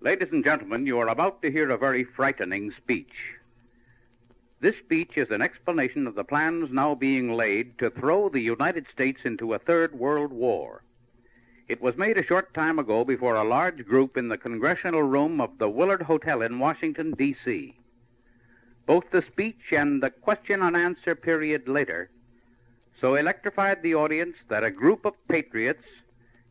Ladies and gentlemen, you are about to hear a very frightening speech. This speech is an explanation of the plans now being laid to throw the United States into a third world war. It was made a short time ago before a large group in the congressional room of the Willard Hotel in Washington, D.C. Both the speech and the question and answer period later so electrified the audience that a group of patriots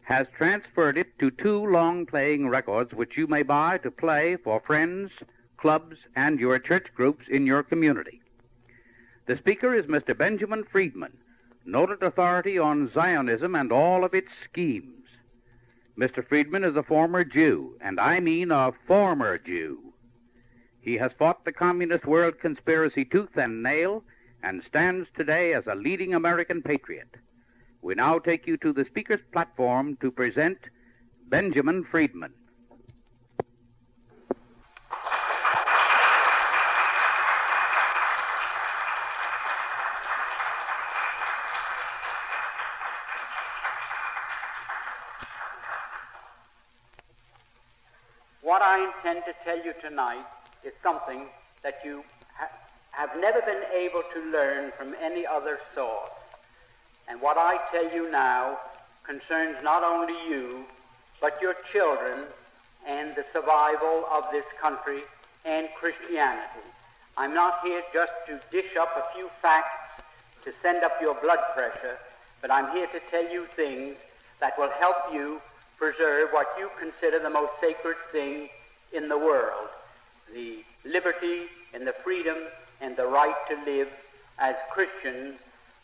has transferred it to two long-playing records which you may buy to play for friends, clubs, and your church groups in your community. The speaker is Mr. Benjamin Friedman, noted authority on Zionism and all of its schemes. Mr. Friedman is a former Jew, and I mean a former Jew. He has fought the communist world conspiracy tooth and nail and stands today as a leading American patriot. We now take you to the speaker's platform to present Benjamin Friedman. What I intend to tell you tonight is something that you have never been able to learn from any other source. And what I tell you now concerns not only you, but your children and the survival of this country and Christianity. I'm not here just to dish up a few facts to send up your blood pressure, but I'm here to tell you things that will help you preserve what you consider the most sacred thing in the world, the liberty and the freedom and the right to live as Christians,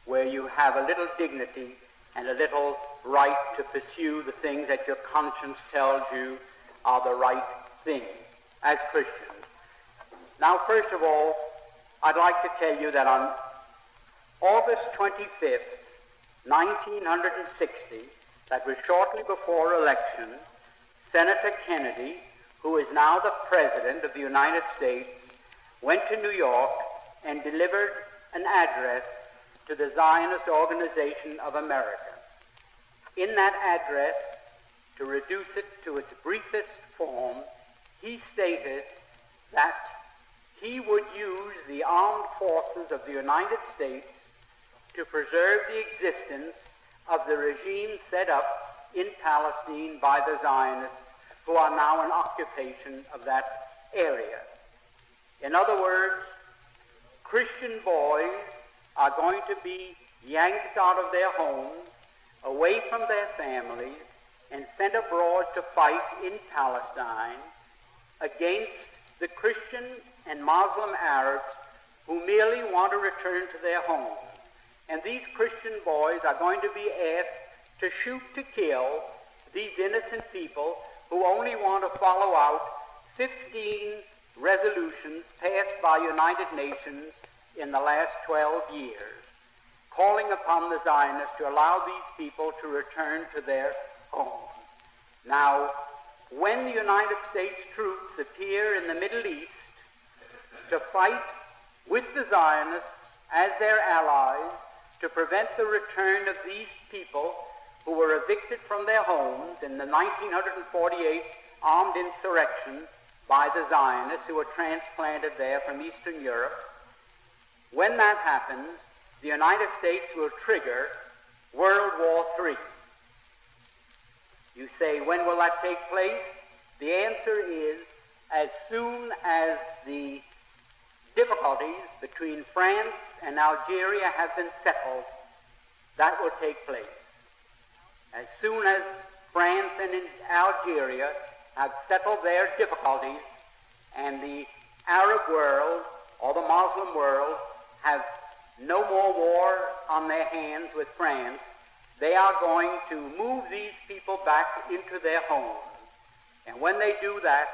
where you have a little dignity and a little right to pursue the things that your conscience tells you are the right thing as Christians. Now, first of all, I'd like to tell you that on August 25th, 1960, that was shortly before election, Senator Kennedy, who is now the President of the United States, went to New York and delivered an address to the Zionist Organization of America. In that address, to reduce it to its briefest form, he stated that he would use the armed forces of the United States to preserve the existence of the regime set up in Palestine by the Zionists, who are now in occupation of that area. In other words, Christian boys are going to be yanked out of their homes, away from their families, and sent abroad to fight in Palestine against the Christian and Muslim Arabs who merely want to return to their homes. And these Christian boys are going to be asked to shoot to kill these innocent people who only want to follow out 15 resolutions passed by United Nations in the last 12 years, calling upon the Zionists to allow these people to return to their homes. Now, when the United States troops appear in the Middle East to fight with the Zionists as their allies to prevent the return of these people who were evicted from their homes in the 1948 armed insurrection by the Zionists who were transplanted there from Eastern Europe, when that happens, the United States will trigger World War III. You say, when will that take place? The answer is, as soon as the difficulties between France and Algeria have been settled, that will take place. As soon as France and Algeria have settled their difficulties and the Arab world or the Muslim world have no more war on their hands with France, they are going to move these people back into their homes. And when they do that,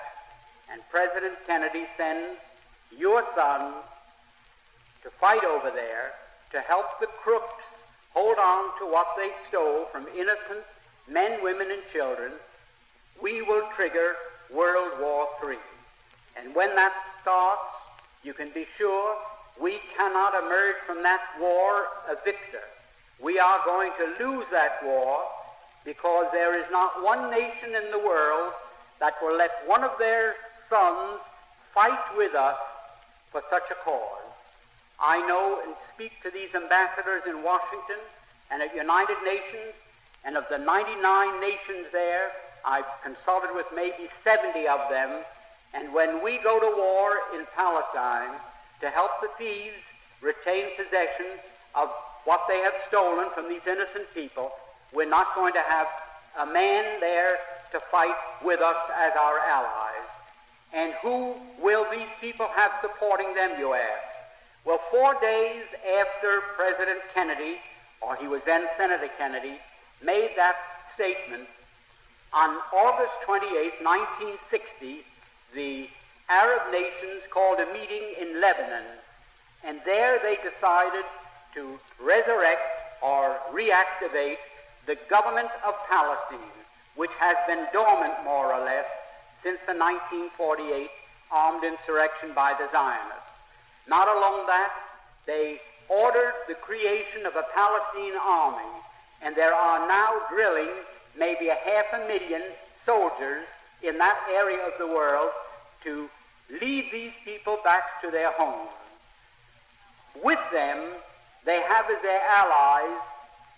and President Kennedy sends your sons to fight over there to help the crooks hold on to what they stole from innocent men, women, and children, we will trigger World War III. And when that starts, you can be sure we cannot emerge from that war a victor. We are going to lose that war because there is not one nation in the world that will let one of their sons fight with us for such a cause. I know and speak to these ambassadors in Washington and at United Nations, and of the 99 nations there, I've consulted with maybe 70 of them, and when we go to war in Palestine to help the thieves retain possession of what they have stolen from these innocent people, we're not going to have a man there to fight with us as our allies. And who will these people have supporting them, you ask? Well, 4 days after President Kennedy, or he was then Senator Kennedy, made that statement, on August 28, 1960, the Arab nations called a meeting in Lebanon, and there they decided to resurrect or reactivate the government of Palestine, which has been dormant more or less since the 1948 armed insurrection by the Zionists. Not alone that, they ordered the creation of a Palestine army, and there are now drilling maybe 500,000 soldiers in that area of the world to lead these people back to their homes. With them, they have as their allies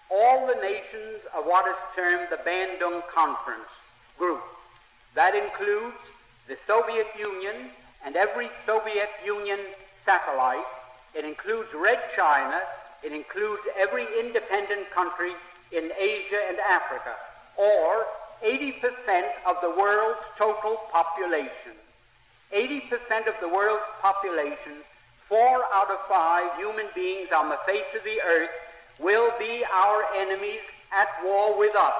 all the nations of what is termed the Bandung Conference group. That includes the Soviet Union and every Soviet Union satellite. It includes Red China. It includes every independent country in Asia and Africa, or 80% of the world's total population. 80% of the world's population, 4 out of 5 human beings on the face of the earth, will be our enemies at war with us.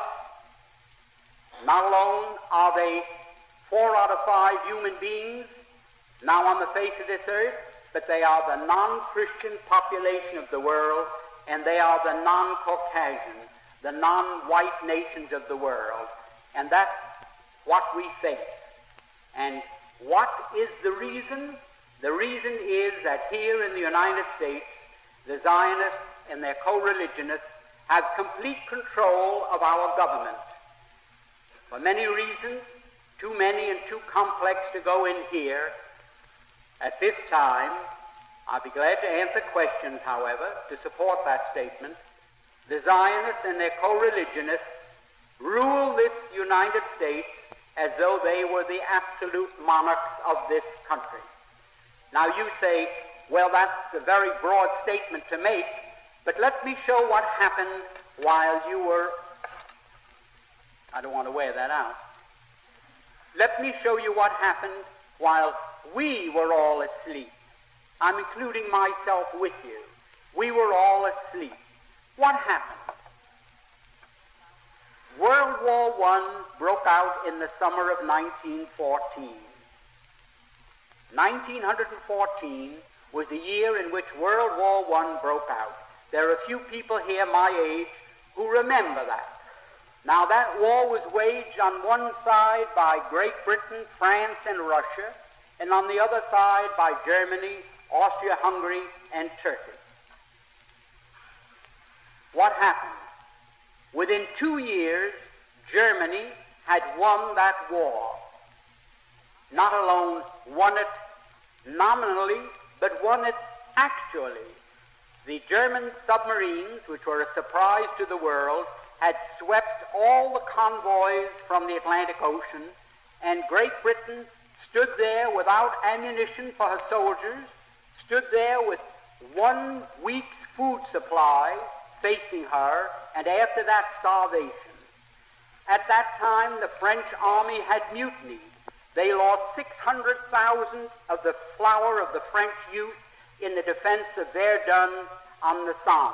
Not alone are they 4 out of 5 human beings now on the face of this earth, but they are the non-Christian population of the world, and they are the non-Caucasian, the non-white nations of the world. And that's what we face. And what is the reason? The reason is that here in the United States, the Zionists and their co-religionists have complete control of our government. For many reasons, too many and too complex to go in here. At this time, I'll be glad to answer questions, however, to support that statement. The Zionists and their co-religionists rule this United States as though they were the absolute monarchs of this country. Now you say, well, that's a very broad statement to make, but let me show what happened while you were... I don't want to wear that out. Let me show you what happened while we were all asleep. I'm including myself with you. We were all asleep. What happened? World War I broke out in the summer of 1914. 1914 was the year in which World War I broke out. There are a few people here my age who remember that. Now, that war was waged on one side by Great Britain, France, and Russia, and on the other side by Germany, Austria-Hungary, and Turkey. What happened? Within 2 years, Germany had won that war. Not alone won it nominally, but won it actually. The German submarines, which were a surprise to the world, had swept all the convoys from the Atlantic Ocean, and Great Britain stood there without ammunition for her soldiers, stood there with 1 week's food supply facing her, and after that, starvation. At that time, the French army had mutinied. They lost 600,000 of the flower of the French youth in the defense of Verdun on the Somme.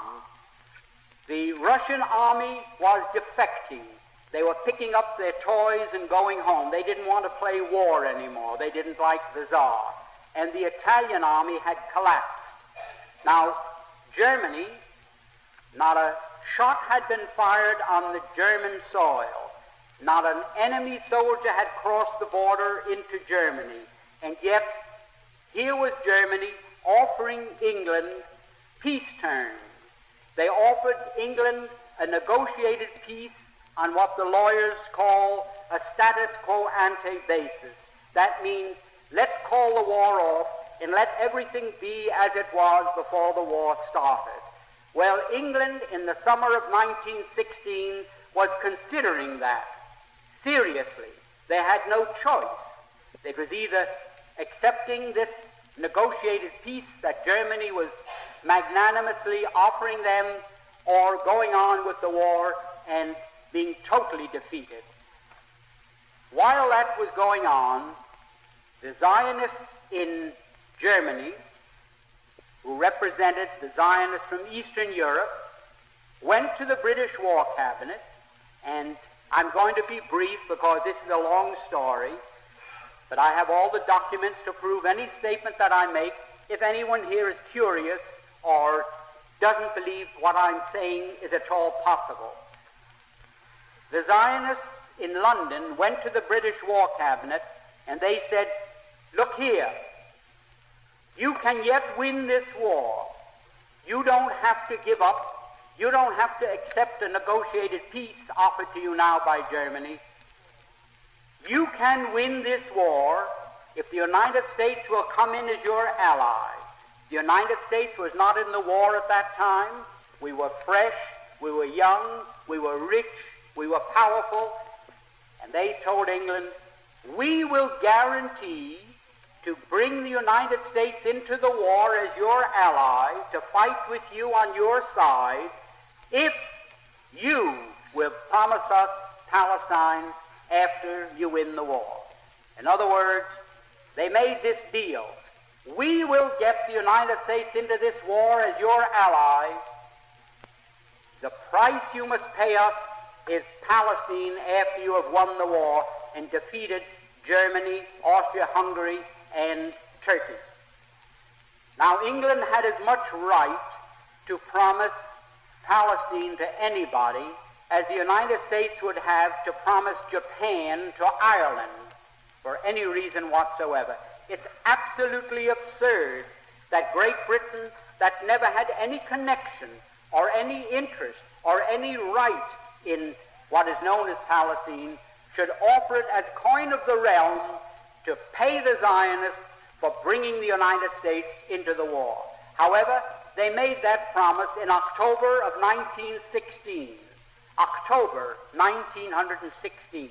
The Russian army was defecting. They were picking up their toys and going home. They didn't want to play war anymore. They didn't like the Tsar. And the Italian army had collapsed. Now, Germany, not a shot had been fired on the German soil. Not an enemy soldier had crossed the border into Germany. And yet, here was Germany offering England peace terms. They offered England a negotiated peace on what the lawyers call a status quo ante basis. That means let's call the war off and let everything be as it was before the war started. Well, England in the summer of 1916 was considering that seriously. They had no choice. It was either accepting this negotiated peace that Germany was magnanimously offering them, or going on with the war and being totally defeated. While that was going on, the Zionists in Germany, who represented the Zionists from Eastern Europe, went to the British War Cabinet, and I'm going to be brief because this is a long story, but I have all the documents to prove any statement that I make. If anyone here is curious or doesn't believe what I'm saying is at all possible. The Zionists in London went to the British War Cabinet and they said, look here, you can yet win this war. You don't have to give up. You don't have to accept a negotiated peace offered to you now by Germany. You can win this war if the United States will come in as your ally. The United States was not in the war at that time. We were fresh, we were young, we were rich, we were powerful. And they told England, we will guarantee to bring the United States into the war as your ally, to fight with you on your side, if you will promise us Palestine after you win the war. In other words, they made this deal. We will get the United States into this war as your ally. The price you must pay us is Palestine after you have won the war and defeated Germany, Austria-Hungary, and Turkey. Now, England had as much right to promise Palestine to anybody as the United States would have to promise Japan to Ireland for any reason whatsoever. It's absolutely absurd that Great Britain, that never had any connection or any interest or any right in what is known as Palestine, should offer it as coin of the realm to pay the Zionists for bringing the United States into the war. However, they made that promise in October of 1916. October 1916.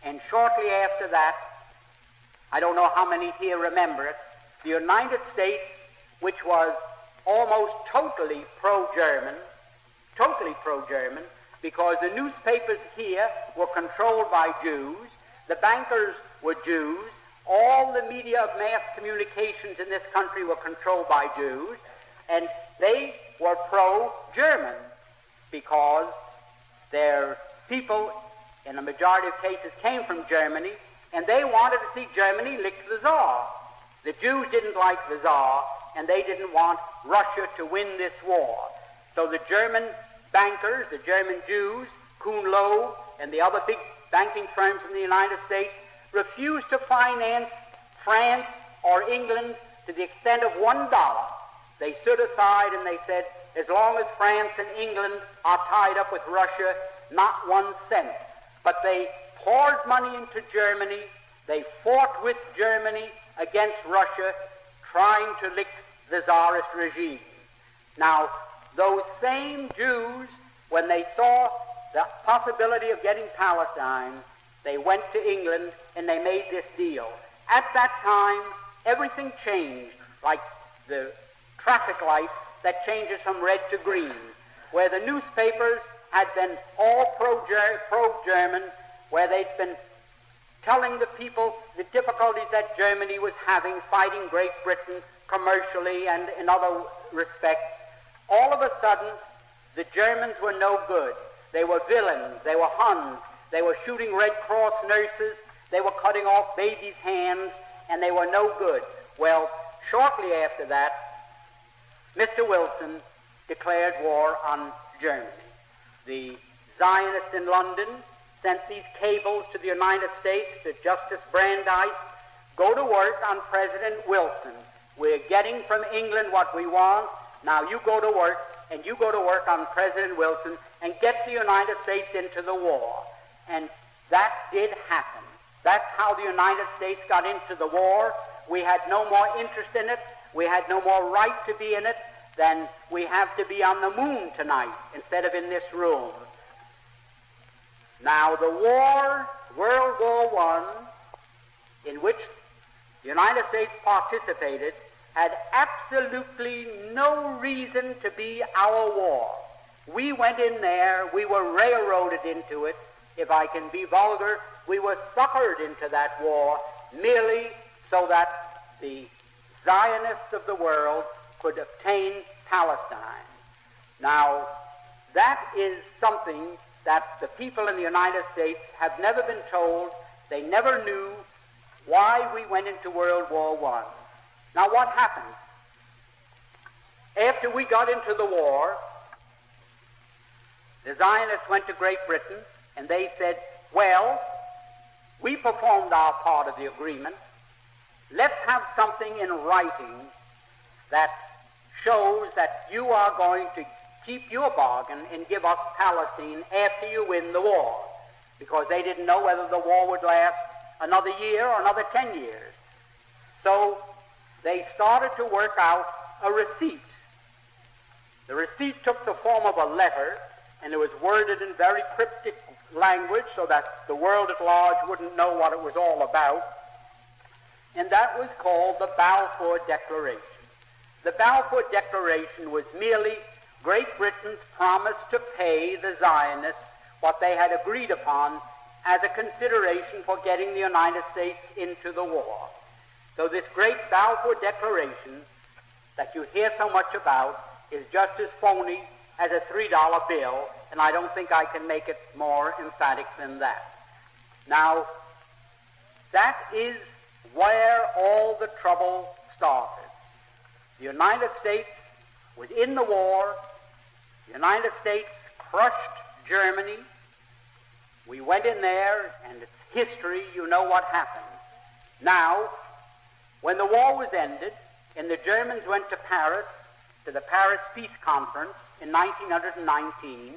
And shortly after that, I don't know how many here remember it, the United States, which was almost totally pro-German, because the newspapers here were controlled by Jews, the bankers were Jews, all the media of mass communications in this country were controlled by Jews, and they were pro-German because their people, in a majority of cases, came from Germany, and they wanted to see Germany lick the Tsar. The Jews didn't like the Tsar, and they didn't want Russia to win this war. So the German bankers, the German Jews, Kuhn Loeb, and the other big banking firms in the United States refused to finance France or England to the extent of $1. They stood aside and they said, as long as France and England are tied up with Russia, not 1 cent. But they poured money into Germany. They fought with Germany against Russia, trying to lick the Tsarist regime. Now, those same Jews, when they saw the possibility of getting Palestine, they went to England and they made this deal. At that time, everything changed, like the traffic light that changes from red to green, where the newspapers had been all pro-German, where they'd been telling the people the difficulties that Germany was having fighting Great Britain commercially and in other respects. All of a sudden, the Germans were no good. They were villains. They were Huns. They were shooting Red Cross nurses. They were cutting off babies' hands, and they were no good. Well, shortly after that, Mr. Wilson declared war on Germany. The Zionists in London sent these cables to the United States, to Justice Brandeis, go to work on President Wilson. We're getting from England what we want. Now you go to work, and you go to work on President Wilson, and get the United States into the war. And that did happen. That's how the United States got into the war. We had no more interest in it. We had no more right to be in it than we have to be on the moon tonight instead of in this room. Now, the war, World War I, in which the United States participated, had absolutely no reason to be our war. We went in there, we were railroaded into it. If I can be vulgar, we were suckered into that war merely so that the Zionists of the world could obtain Palestine. Now, that is something that the people in the United States have never been told. They never knew why we went into World War I. Now, what happened? After we got into the war, the Zionists went to Great Britain, and they said, well, we performed our part of the agreement. Let's have something in writing that shows that you are going to keep your bargain and give us Palestine after you win the war, because they didn't know whether the war would last another year or another 10 years. So they started to work out a receipt. The receipt took the form of a letter, and it was worded in very cryptic language so that the world at large wouldn't know what it was all about. And that was called the Balfour Declaration. The Balfour Declaration was merely Great Britain's promise to pay the Zionists what they had agreed upon as a consideration for getting the United States into the war. So this great Balfour Declaration that you hear so much about is just as phony as a $3 bill, and I don't think I can make it more emphatic than that. Now, that is where all the trouble started. The United States was in the war. The United States crushed Germany. We went in there, and it's history. You know what happened. Now, when the war was ended, and the Germans went to Paris, to the Paris Peace Conference in 1919,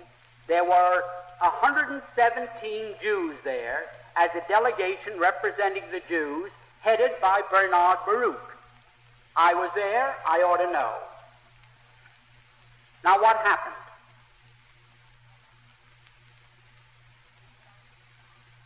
there were 117 Jews there as a delegation representing the Jews, headed by Bernard Baruch. I was there. I ought to know. Now, what happened?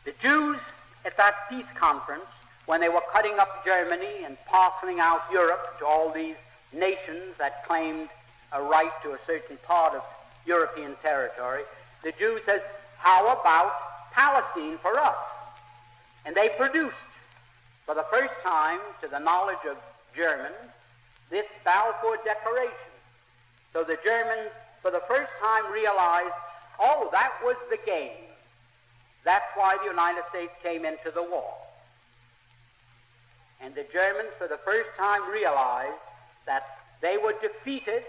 The Jews at that peace conference, when they were cutting up Germany and parceling out Europe to all these nations that claimed a right to a certain part of European territory, the Jews says, how about Palestine for us? And they produced, for the first time, to the knowledge of Germans, this Balfour Declaration. So the Germans, for the first time, realized, oh, that was the game. That's why the United States came into the war. And the Germans, for the first time, realized that they were defeated.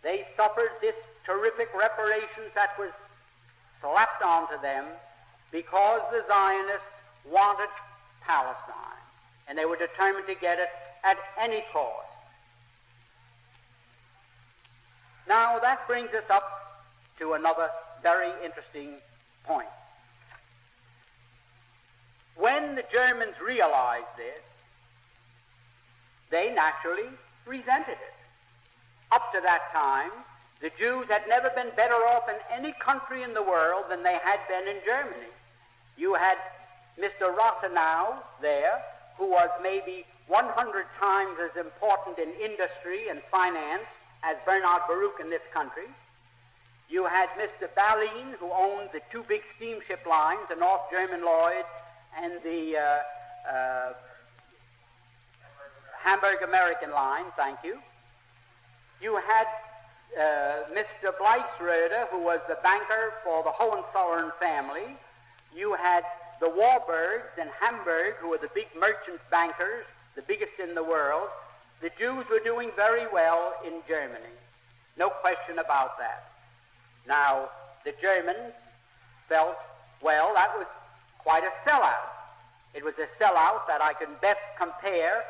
They suffered this terrific reparations that was slapped onto them because the Zionists wanted Palestine, and they were determined to get it at any cost. Now, that brings us up to another very interesting point. When the Germans realized this, they naturally resented it. Up to that time, the Jews had never been better off in any country in the world than they had been in Germany. You had Mr. Rosenow there, who was maybe 100 times as important in industry and finance as Bernard Baruch in this country. You had Mr. Ballin, who owned the two big steamship lines, the North German Lloyd and the Hamburg American Line, thank you. You had Mr. Bleichsröder, who was the banker for the Hohenzollern family. You had the Warburgs in Hamburg, who were the big merchant bankers, the biggest in the world. The Jews were doing very well in Germany. No question about that. Now, the Germans felt, well, that was quite a sellout. It was a sellout that I can best compare.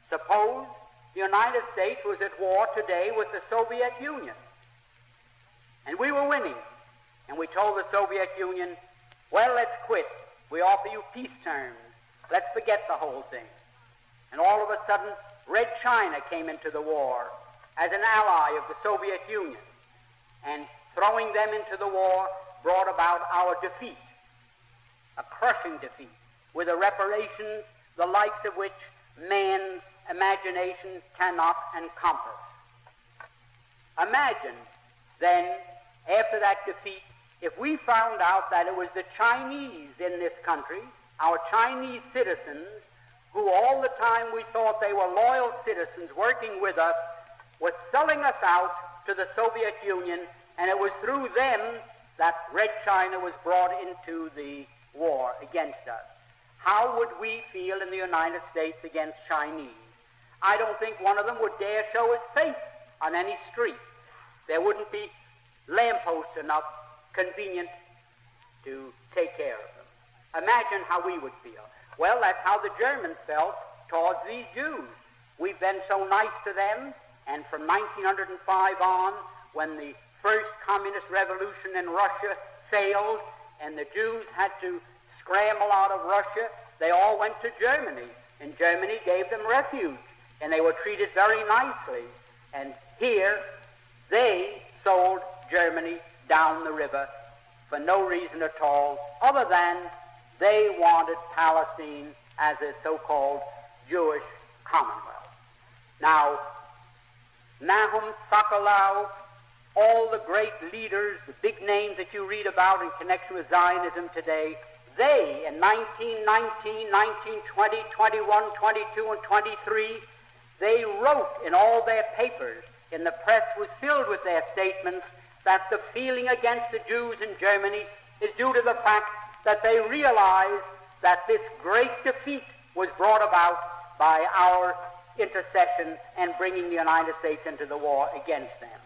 Suppose the United States was at war today with the Soviet Union, and we were winning. and we told the Soviet Union, well, let's quit. We offer you peace terms. Let's forget the whole thing. And all of a sudden, Red China came into the war as an ally of the Soviet Union, and throwing them into the war brought about our defeat, a crushing defeat, with a reparations the likes of which man's imagination cannot encompass. Imagine, then, after that defeat, if we found out that it was the Chinese in this country, our Chinese citizens, who all the time we thought they were loyal citizens working with us, was selling us out to the Soviet Union, and it was through them that Red China was brought into the war against us. How would we feel in the United States against Chinese? I don't think one of them would dare show his face on any street. There wouldn't be lampposts enough convenient to take care of them. Imagine how we would feel. Well, that's how the Germans felt towards these Jews. We've been so nice to them, and from 1905 on, when the first communist revolution in Russia failed and the Jews had to scramble out of Russia, they all went to Germany, and Germany gave them refuge, and they were treated very nicely. And here, they sold Germany down the river for no reason at all, other than they wanted Palestine as a so-called Jewish commonwealth. Now, Nahum, Sokolow, all the great leaders, the big names that you read about in connection with Zionism today, they, in 1919, 1920, 21, 22, and 23, they wrote in all their papers, and the press was filled with their statements, that the feeling against the Jews in Germany is due to the fact that they realized that this great defeat was brought about by our intercession and bringing the United States into the war against them.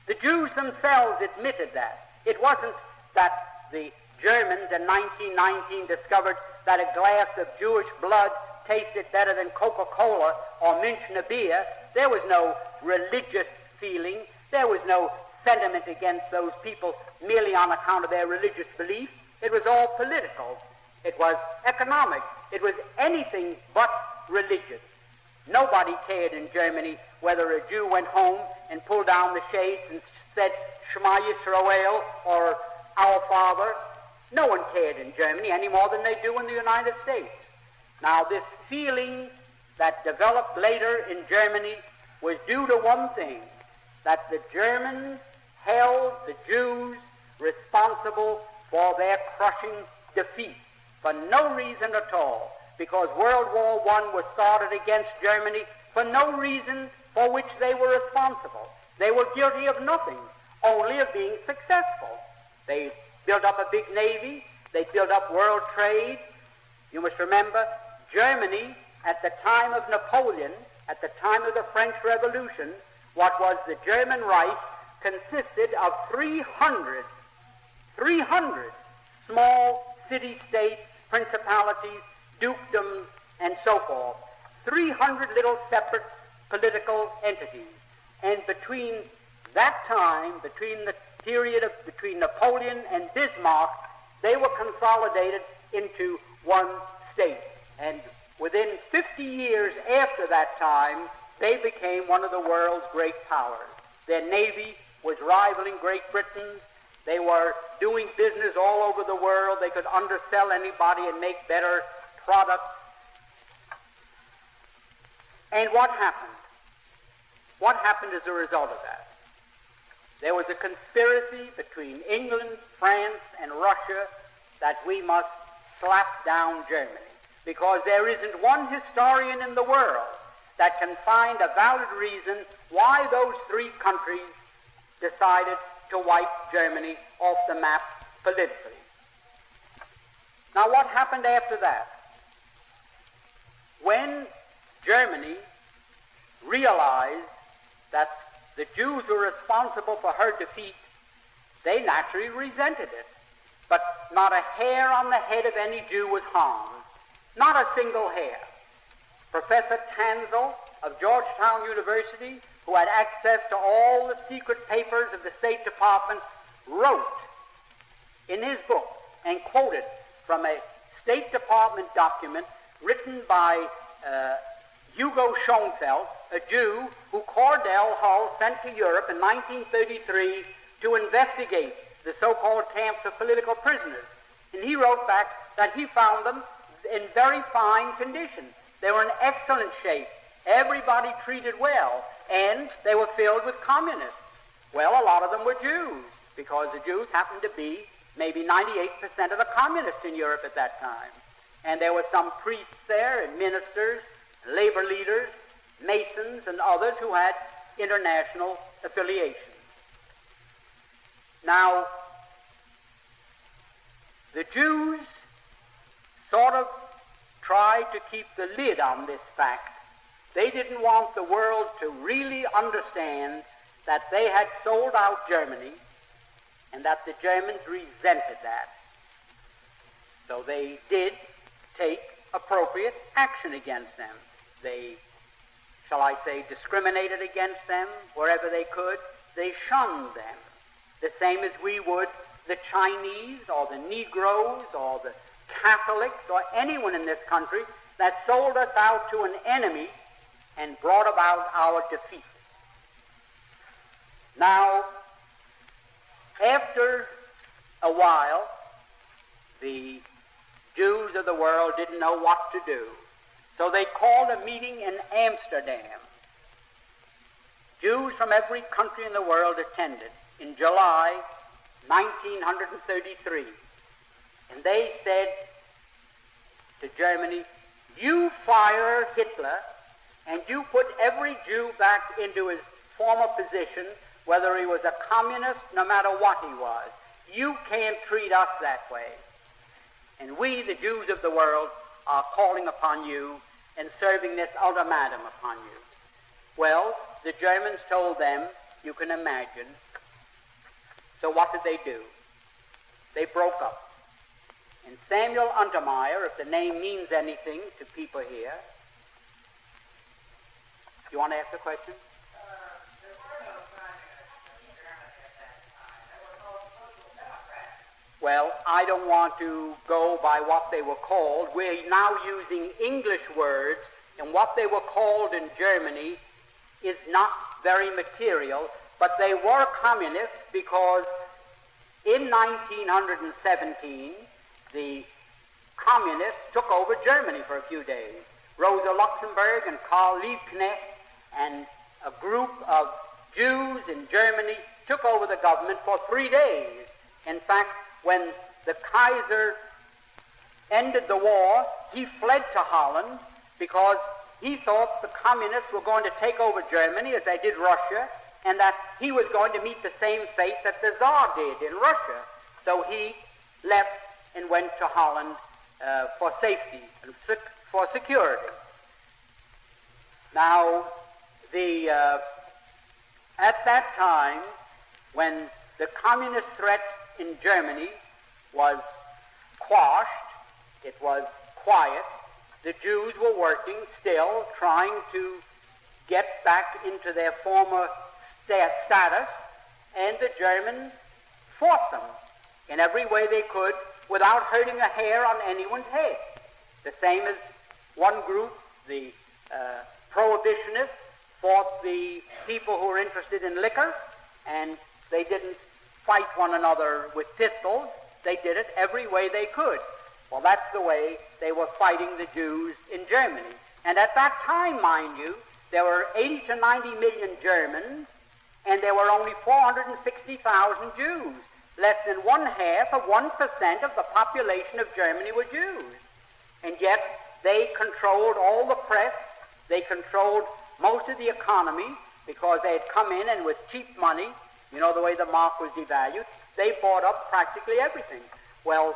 The Jews themselves admitted that. It wasn't that the Germans in 1919 discovered that a glass of Jewish blood tasted better than Coca-Cola or Münchner beer. There was no religious feeling. There was no sentiment against those people merely on account of their religious belief. It was all political. It was economic. It was anything but religious. Nobody cared in Germany whether a Jew went home and pulled down the shades and said Shema Yisrael or Our Father. No one cared in Germany any more than they do in the United States. Now, this feeling that developed later in Germany was due to one thing, that the Germans held the Jews responsible for their crushing defeat for no reason at all, because World War I was started against Germany for no reason for which they were responsible. They were guilty of nothing, only of being successful. They built up a big navy. They built up world trade. You must remember, Germany, at the time of Napoleon, at the time of the French Revolution, what was the German Reich consisted of 300 small city-states, principalities, dukedoms, and so forth. 300 little separate political entities. And between that time, between the period of between Napoleon and Bismarck, they were consolidated into one state. And within 50 years after that time, they became one of the world's great powers. Their navy was rivaling Great Britain's. They were doing business all over the world. They could undersell anybody and make better products. And what happened? What happened as a result of that? There was a conspiracy between England, France, and Russia that we must slap down Germany, because there isn't one historian in the world that can find a valid reason why those three countries decided to wipe Germany off the map politically. Now, what happened after that? When Germany realized that the Jews were responsible for her defeat, they naturally resented it. But not a hair on the head of any Jew was harmed. Not a single hair. Professor Tanzel of Georgetown University, who had access to all the secret papers of the State Department, wrote in his book and quoted from a State Department document written by Hugo Schoenfeld, a Jew who Cordell Hull sent to Europe in 1933 to investigate the so-called camps of political prisoners. And he wrote back that he found them in very fine condition. They were in excellent shape. Everybody treated well, and they were filled with communists. Well, a lot of them were Jews, because the Jews happened to be maybe 98% of the communists in Europe at that time. And there were some priests there, and ministers, labor leaders, Masons, and others who had international affiliation. Now, the Jews sort of tried to keep the lid on this fact. They didn't want the world to really understand that they had sold out Germany and that the Germans resented that. So they did take appropriate action against them. They, shall I say, discriminated against them wherever they could. They shunned them, the same as we would the Chinese or the Negroes or the Catholics or anyone in this country that sold us out to an enemy and brought about our defeat. Now, after a while, the Jews of the world didn't know what to do. So they called a meeting in Amsterdam. Jews from every country in the world attended in July 1933. And they said to Germany, you fire Hitler and you put every Jew back into his former position, whether he was a communist, no matter what he was. You can't treat us that way. And we, the Jews of the world, are calling upon you and serving this ultimatum upon you. Well, the Germans told them, you can imagine. So what did they do? They broke up. And Samuel Untermeyer, if the name means anything to people here, you want to ask the question? There were no communists in Germany at that time. There were called social democrats. Well, I don't want to go by what they were called. We're now using English words, and what they were called in Germany is not very material, but they were communists because in 1917, the communists took over Germany for a few days. Rosa Luxemburg and Karl Liebknecht and a group of Jews in Germany took over the government for 3 days. In fact, when the Kaiser ended the war, he fled to Holland because he thought the communists were going to take over Germany as they did Russia, and that he was going to meet the same fate that the Tsar did in Russia. So he left and went to Holland for safety and for security. Now, at that time, when the communist threat in Germany was quashed, it was quiet, the Jews were working still, trying to get back into their former status, and the Germans fought them in every way they could without hurting a hair on anyone's head. The same as one group, the prohibitionists, fought the people who were interested in liquor, and they didn't fight one another with pistols. They did it every way they could. Well, that's the way they were fighting the Jews in Germany. And at that time, mind you, there were 80 to 90 million Germans, and there were only 460,000 Jews. Less than 1/2% of the population of Germany were Jews. And yet, they controlled all the press, they controlled most of the economy, because they had come in and with cheap money, you know the way the mark was devalued, they bought up practically everything. Well,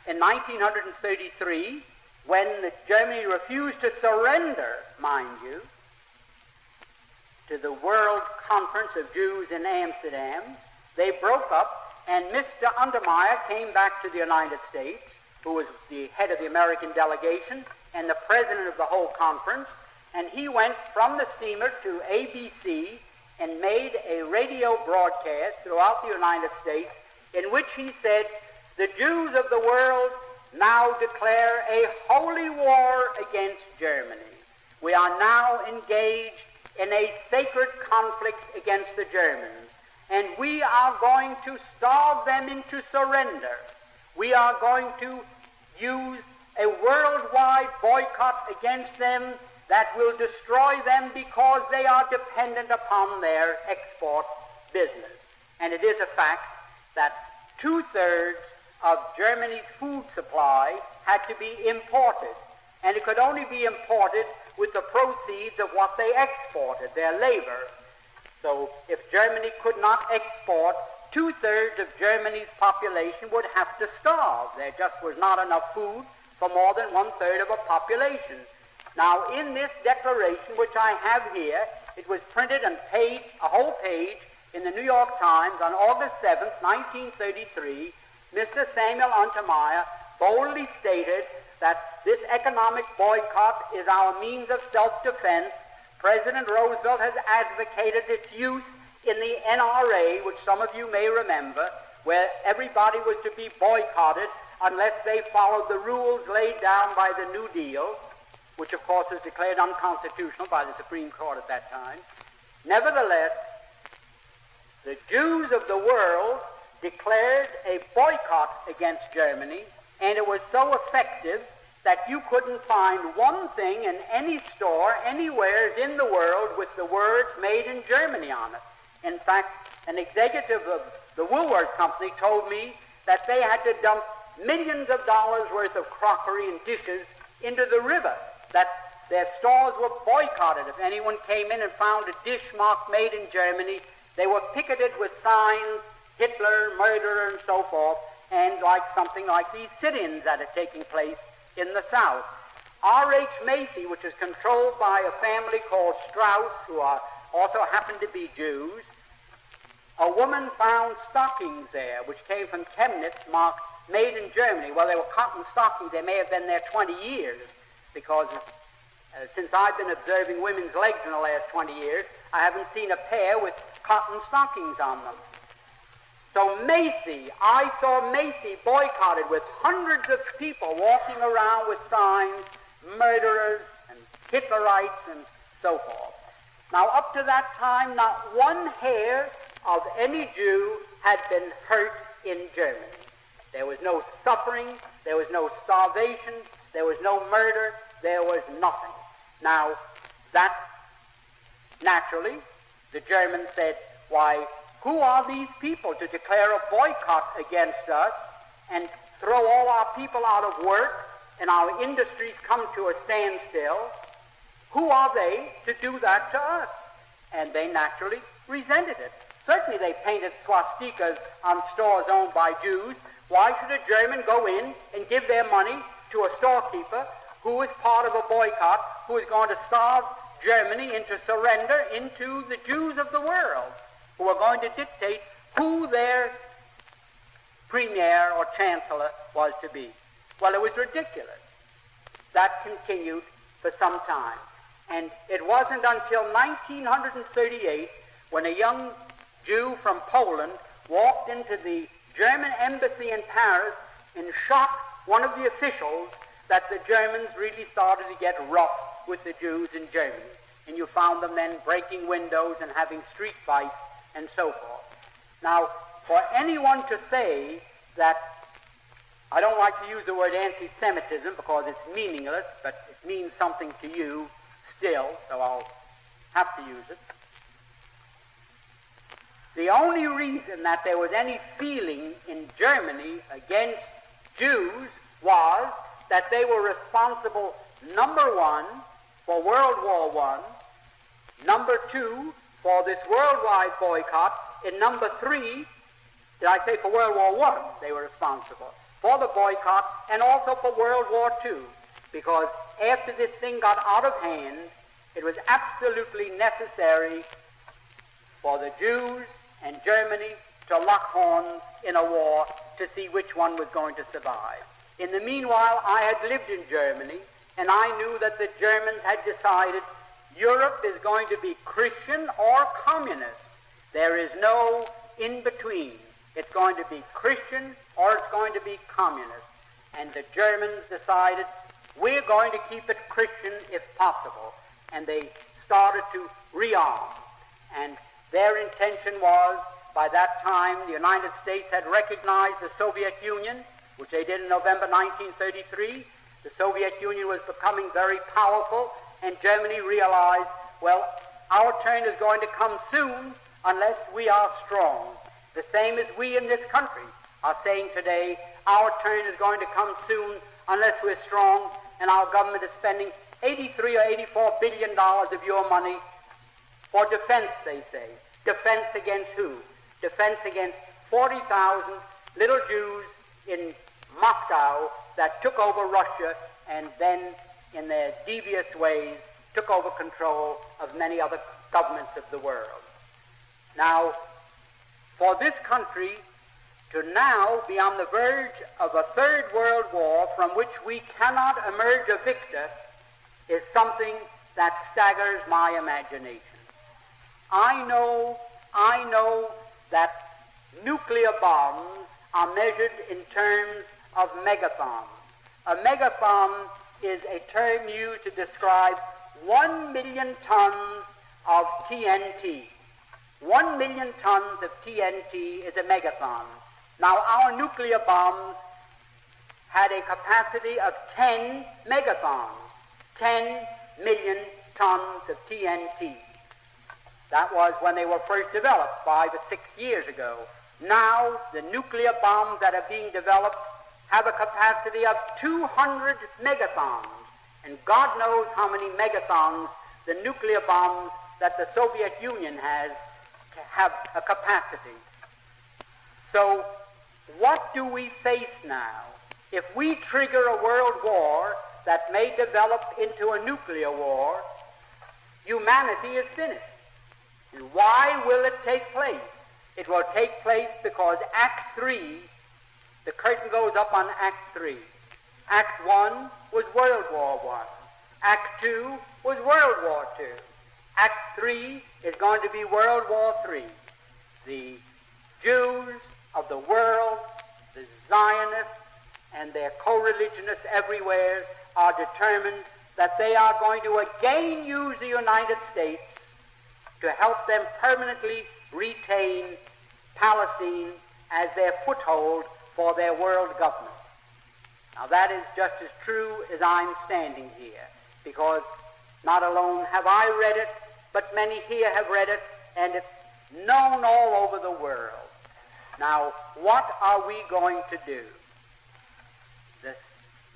in 1933, when Germany refused to surrender, mind you, to the World Conference of Jews in Amsterdam, they broke up, and Mr. Untermeyer came back to the United States, who was the head of the American delegation and the president of the whole conference, and he went from the steamer to ABC and made a radio broadcast throughout the United States in which he said, "The Jews of the world now declare a holy war against Germany. We are now engaged in a sacred conflict against the Germans, and we are going to starve them into surrender. We are going to use a worldwide boycott against them that will destroy them because they are dependent upon their export business." And it is a fact that 2/3 of Germany's food supply had to be imported, and it could only be imported with the proceeds of what they exported, their labor. So if Germany could not export, 2/3 of Germany's population would have to starve. There just was not enough food for more than 1/3 of a population. Now, in this declaration, which I have here, it was printed on a whole page in the New York Times on August 7th, 1933, Mr. Samuel Untermyer boldly stated that this economic boycott is our means of self-defense. President Roosevelt has advocated its use in the NRA, which some of you may remember, where everybody was to be boycotted unless they followed the rules laid down by the New Deal, which of course was declared unconstitutional by the Supreme Court at that time. Nevertheless, the Jews of the world declared a boycott against Germany, and it was so effective that you couldn't find one thing in any store anywhere in the world with the words "Made in Germany" on it. In fact, an executive of the Woolworths Company told me that they had to dump millions of dollars worth of crockery and dishes into the river, that their stores were boycotted. If anyone came in and found a dish marked "Made in Germany," they were picketed with signs, Hitler, murderer, and so forth, and like something like these sit-ins that are taking place in the South. R.H. Macy, which is controlled by a family called Strauss, who also happen to be Jews, a woman found stockings there, which came from Chemnitz, marked "Made in Germany." Well, they were cotton stockings. They may have been there 20 years, because since I've been observing women's legs in the last 20 years, I haven't seen a pair with cotton stockings on them. So I saw Macy boycotted with hundreds of people walking around with signs, "Murderers" and "Hitlerites" and so forth. Now, up to that time, not one hair of any Jew had been hurt in Germany. There was no suffering, there was no starvation, there was no murder, there was nothing. Now, that, naturally, the Germans said, "Why, who are these people to declare a boycott against us and throw all our people out of work and our industries come to a standstill? Who are they to do that to us?" And they naturally resented it. Certainly they painted swastikas on stores owned by Jews. Why should a German go in and give their money to a storekeeper who is part of a boycott, who is going to starve Germany into surrender into the Jews of the world, who are going to dictate who their premier or chancellor was to be? Well, it was ridiculous. That continued for some time. And it wasn't until 1938 when a young Jew from Poland walked into the German embassy in Paris and shot one of the officials that the Germans really started to get rough with the Jews in Germany. And you found them then breaking windows and having street fights and so forth. Now, for anyone to say that, I don't like to use the word anti-Semitism because it's meaningless, but it means something to you still, so I'll have to use it. The only reason that there was any feeling in Germany against Jews was that they were responsible, number one, for World War I, number two, for this worldwide boycott, and number three, did I say for World War I, they were responsible for the boycott and also for World War II, because after this thing got out of hand, it was absolutely necessary for the Jews and Germany to lock horns in a war to see which one was going to survive. In the meanwhile, I had lived in Germany, and I knew that the Germans had decided, Europe is going to be Christian or communist. There is no in between. It's going to be Christian or it's going to be communist. And the Germans decided, we're going to keep it Christian if possible. And they started to rearm. And their intention was, by that time, the United States had recognized the Soviet Union, which they did in November 1933. The Soviet Union was becoming very powerful, and Germany realized, well, our turn is going to come soon unless we are strong. The same as we in this country are saying today, our turn is going to come soon unless we're strong, and our government is spending $83 or $84 billion of your money for defense, they say. Defense against who? Defense against 40,000 little Jews in Moscow that took over Russia and then, in their devious ways, took over control of many other governments of the world. Now, for this country to now be on the verge of a third world war from which we cannot emerge a victor is something that staggers my imagination. I know that nuclear bombs are measured in terms of megathons. A megathon is a term used to describe 1 million tons of TNT. 1 million tons of TNT is a megathon. Now, our nuclear bombs had a capacity of 10 megathons, 10 million tons of TNT. That was when they were first developed 5 or 6 years ago. Now, the nuclear bombs that are being developed have a capacity of 200 megathons. And God knows how many megathons the nuclear bombs that the Soviet Union has have a capacity. So, what do we face now? If we trigger a world war that may develop into a nuclear war, humanity is finished. And why will it take place? It will take place because Act 3, the curtain goes up on Act 3. Act 1 was World War I. Act 2 was World War II. Act 3 is going to be World War III. The Jews of the world, the Zionists, and their co-religionists everywhere are determined that they are going to again use the United States to help them permanently retain Palestine as their foothold for their world government. Now that is just as true as I'm standing here, because not alone have I read it, but many here have read it, and it's known all over the world. Now, what are we going to do? The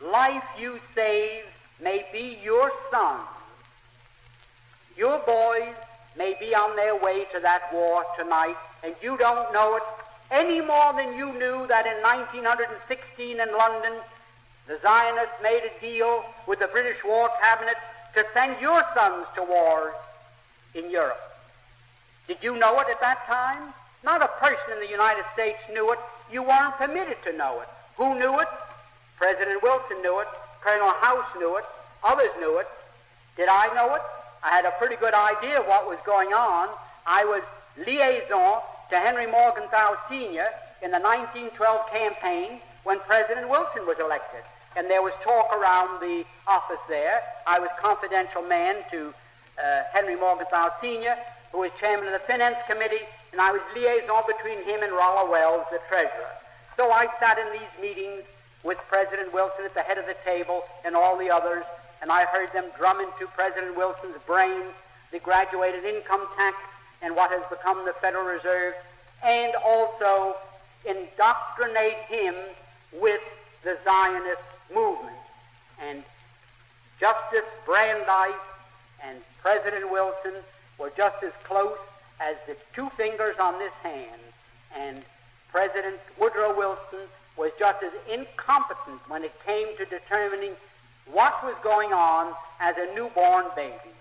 life you save may be your son. Your boys may be on their way to that war tonight, and you don't know it any more than you knew that in 1916 in London, the Zionists made a deal with the British War Cabinet to send your sons to war in Europe. Did you know it at that time? Not a person in the United States knew it. You weren't permitted to know it. Who knew it? President Wilson knew it. Colonel House knew it. Others knew it. Did I know it? I had a pretty good idea of what was going on. I was liaison to Henry Morgenthau Sr. in the 1912 campaign when President Wilson was elected. And there was talk around the office there. I was confidential man to Henry Morgenthau Sr., who was chairman of the Finance Committee, and I was liaison between him and Rollo Wells, the treasurer. So I sat in these meetings with President Wilson at the head of the table and all the others, and I heard them drum into President Wilson's brain the graduated income tax and what has become the Federal Reserve, and also indoctrinate him with the Zionist movement. And Justice Brandeis and President Wilson were just as close as the two fingers on this hand, and President Woodrow Wilson was just as incompetent when it came to determining what was going on as a newborn baby.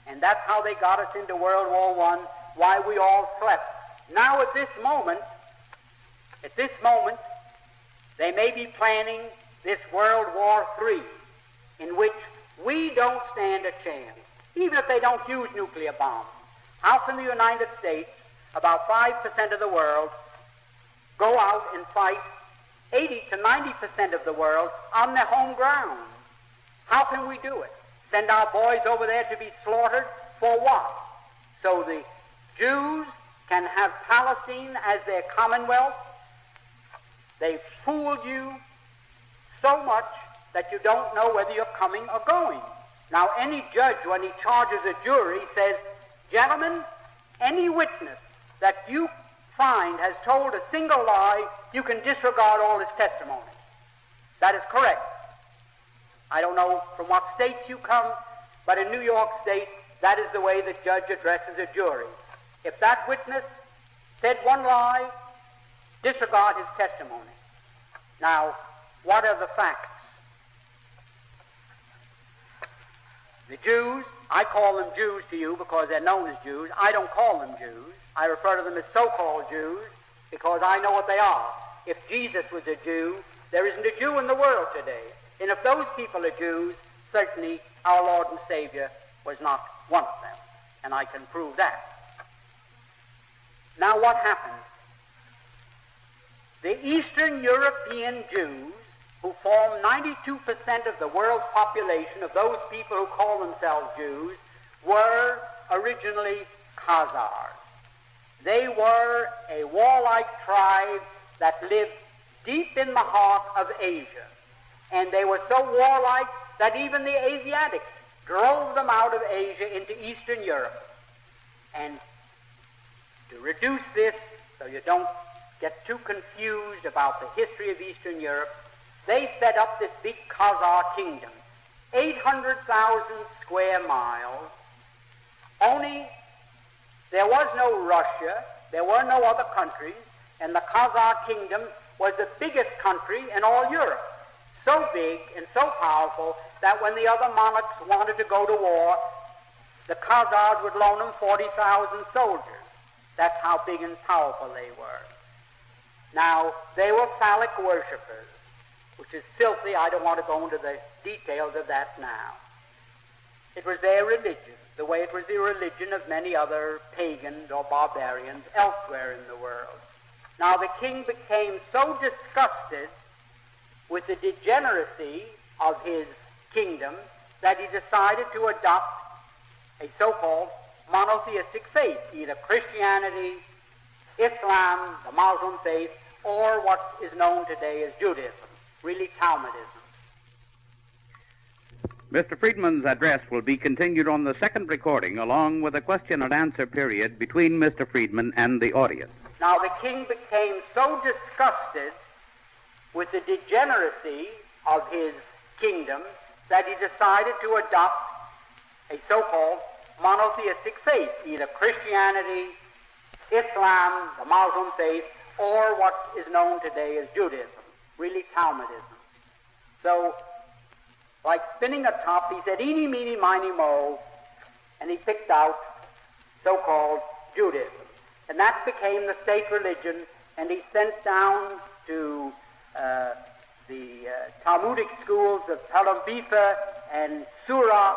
And that's how they got us into World War I, why we all slept. Now at this moment, they may be planning this World War III, in which we don't stand a chance. even if they don't use nuclear bombs. How can the United States, about 5% of the world, go out and fight 80 to 90% of the world on their home ground? How can we do it? Send our boys over there to be slaughtered for what? So the Jews can have Palestine as their commonwealth? They've fooled you so much that you don't know whether you're coming or going. Now, any judge, when he charges a jury, says, gentlemen, any witness that you find has told a single lie, you can disregard all his testimony. That is correct. I don't know from what states you come, but in New York State, that is the way the judge addresses a jury. If that witness said one lie, disregard his testimony. Now, what are the facts? The Jews, I call them Jews to you because they're known as Jews. I don't call them Jews. I refer to them as so-called Jews because I know what they are. If Jesus was a Jew, there isn't a Jew in the world today. And if those people are Jews, certainly our Lord and Savior was not one of them. And I can prove that. Now what happened? The Eastern European Jews, who form 92% of the world's population, of those people who call themselves Jews, were originally Khazars. They were a warlike tribe that lived deep in the heart of Asia. And they were so warlike that even the Asiatics drove them out of Asia into Eastern Europe. And to reduce this, so you don't get too confused about the history of Eastern Europe, they set up this big Khazar kingdom, 800,000 square miles. Only there was no Russia, there were no other countries, and the Khazar kingdom was the biggest country in all Europe. So big and so powerful that when the other monarchs wanted to go to war, the Khazars would loan them 40,000 soldiers. That's how big and powerful they were. Now, they were phallic worshippers, which is filthy. I don't want to go into the details of that now. It was their religion, the way it was the religion of many other pagans or barbarians elsewhere in the world. Now, the king became so disgusted with the degeneracy of his kingdom that he decided to adopt a so-called monotheistic faith, either Christianity, Islam, the Muslim faith, or what is known today as Judaism, really Talmudism. Mr. Friedman's address will be continued on the second recording, along with a question and answer period between Mr. Friedman and the audience. Now, the king became so disgusted with the degeneracy of his kingdom that he decided to adopt a so-called monotheistic faith, either Christianity, Islam, the Muslim faith, or what is known today as Judaism, really Talmudism. So, like spinning a top, he said, eeny, meeny, miny, mo, and he picked out so-called Judaism. And that became the state religion, and he sent down to the Talmudic schools of Pelham Bitha and Surah,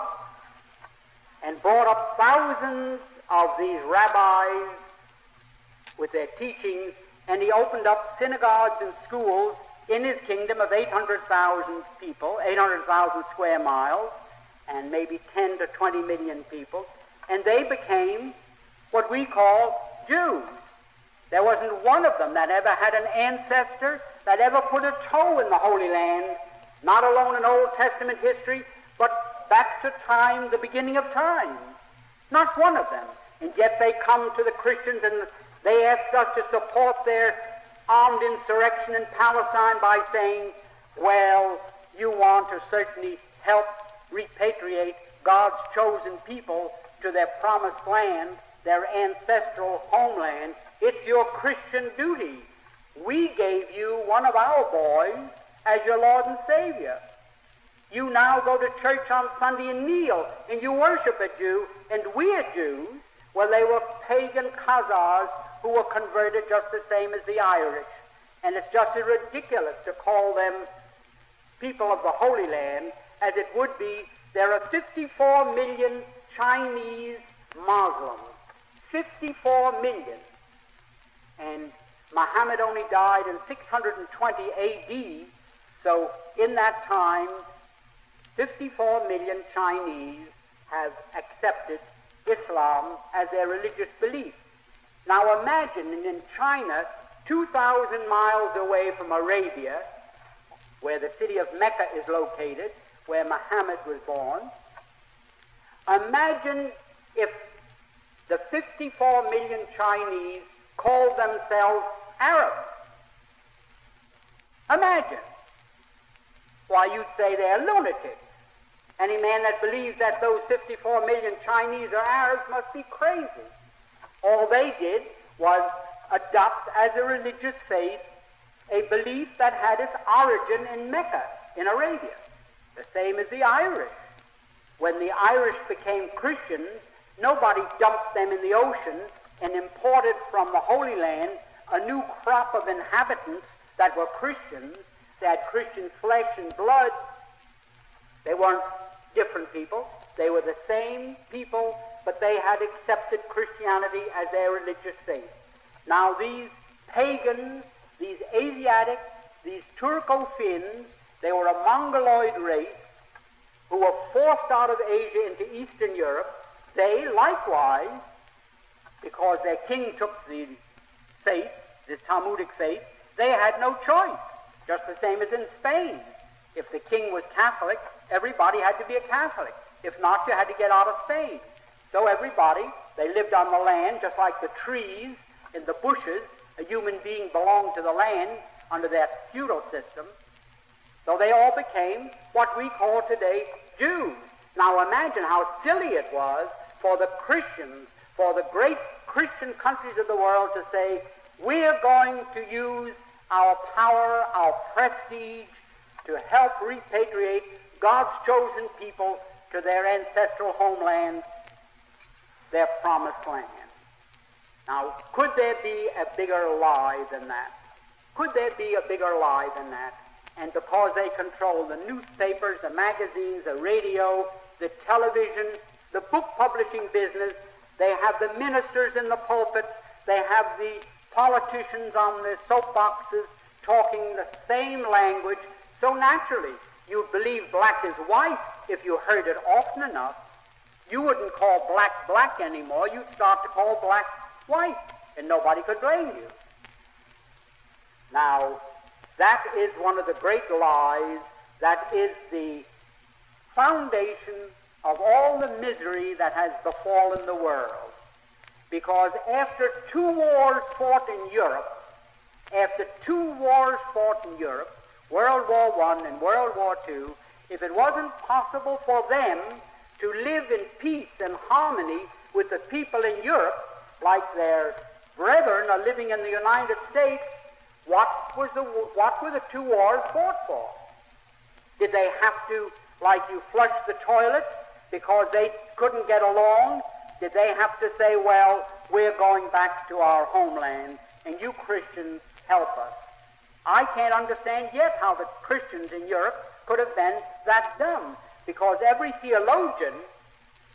and brought up thousands of these rabbis with their teachings, and he opened up synagogues and schools in his kingdom of 800,000 people, 800,000 square miles, and maybe 10 to 20 million people, and they became what we call Jews. There wasn't one of them that ever had an ancestor that ever put a toe in the Holy Land, not alone in Old Testament history, but back to time, the beginning of time. Not one of them. And yet they come to the Christians and they ask us to support their armed insurrection in Palestine by saying, well, you want to certainly help repatriate God's chosen people to their promised land, their ancestral homeland. It's your Christian duty. We gave you one of our boys as your Lord and Savior. You now go to church on Sunday and kneel, and you worship a Jew, and we are Jews. Well, they were pagan Khazars who were converted just the same as the Irish. And it's just as ridiculous to call them people of the Holy Land as it would be there are 54 million Chinese Muslims, 54 million. And Muhammad only died in 620 AD, so in that time, 54 million Chinese have accepted Islam as their religious belief. Now imagine in China, 2,000 miles away from Arabia, where the city of Mecca is located, where Muhammad was born, imagine if the 54 million Chinese called themselves Arabs. Imagine. Why, you'd say they're lunatics. Any man that believes that those 54 million Chinese are Arabs must be crazy. All they did was adopt as a religious faith a belief that had its origin in Mecca, in Arabia. The same as the Irish. When the Irish became Christians, nobody dumped them in the ocean and imported from the Holy Land a new crop of inhabitants that were Christians. They had Christian flesh and blood. They weren't different people. They were the same people, but they had accepted Christianity as their religious faith. Now these pagans, these Asiatic, these Turco-Finns, they were a Mongoloid race who were forced out of Asia into Eastern Europe. They likewise, because their king took the faith, this Talmudic faith, they had no choice, just the same as in Spain. If the king was Catholic, everybody had to be a Catholic. If not, you had to get out of Spain. So everybody, they lived on the land just like the trees in the bushes. A human being belonged to the land under that feudal system. So they all became what we call today Jews. Now imagine how silly it was for the Christians, for the great Christian countries of the world to say, we're going to use our power, our prestige, to help repatriate God's chosen people to their ancestral homeland, their promised land. Now, could there be a bigger lie than that? Could there be a bigger lie than that? And because they control the newspapers, the magazines, the radio, the television, the book publishing business, they have the ministers in the pulpits, they have the politicians on the soapboxes talking the same language, so naturally you'd believe black is white if you heard it often enough. You wouldn't call black black anymore, you'd start to call black white, and nobody could blame you. Now, that is one of the great lies, that is the foundation of all the misery that has befallen the world. Because after 2 wars fought in Europe, World War I and World War II, if it wasn't possible for them to live in peace and harmony with the people in Europe, like their brethren are living in the United States, what were the 2 wars fought for? Did they have to, like you flush the toilet because they couldn't get along? Did they have to say, well, we're going back to our homeland, and you Christians help us? I can't understand yet how the Christians in Europe could have been that dumb, because every theologian,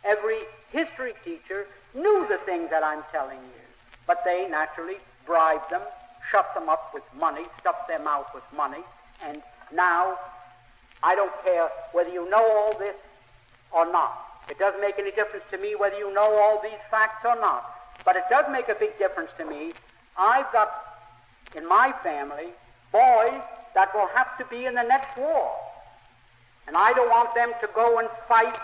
every history teacher knew the things that I'm telling you. But they naturally bribed them, shut them up with money, stuffed their mouth with money, and now I don't care whether you know all this or not. It doesn't make any difference to me whether you know all these facts or not. But it does make a big difference to me. I've got in my family boys that will have to be in the next war. And I don't want them to go and fight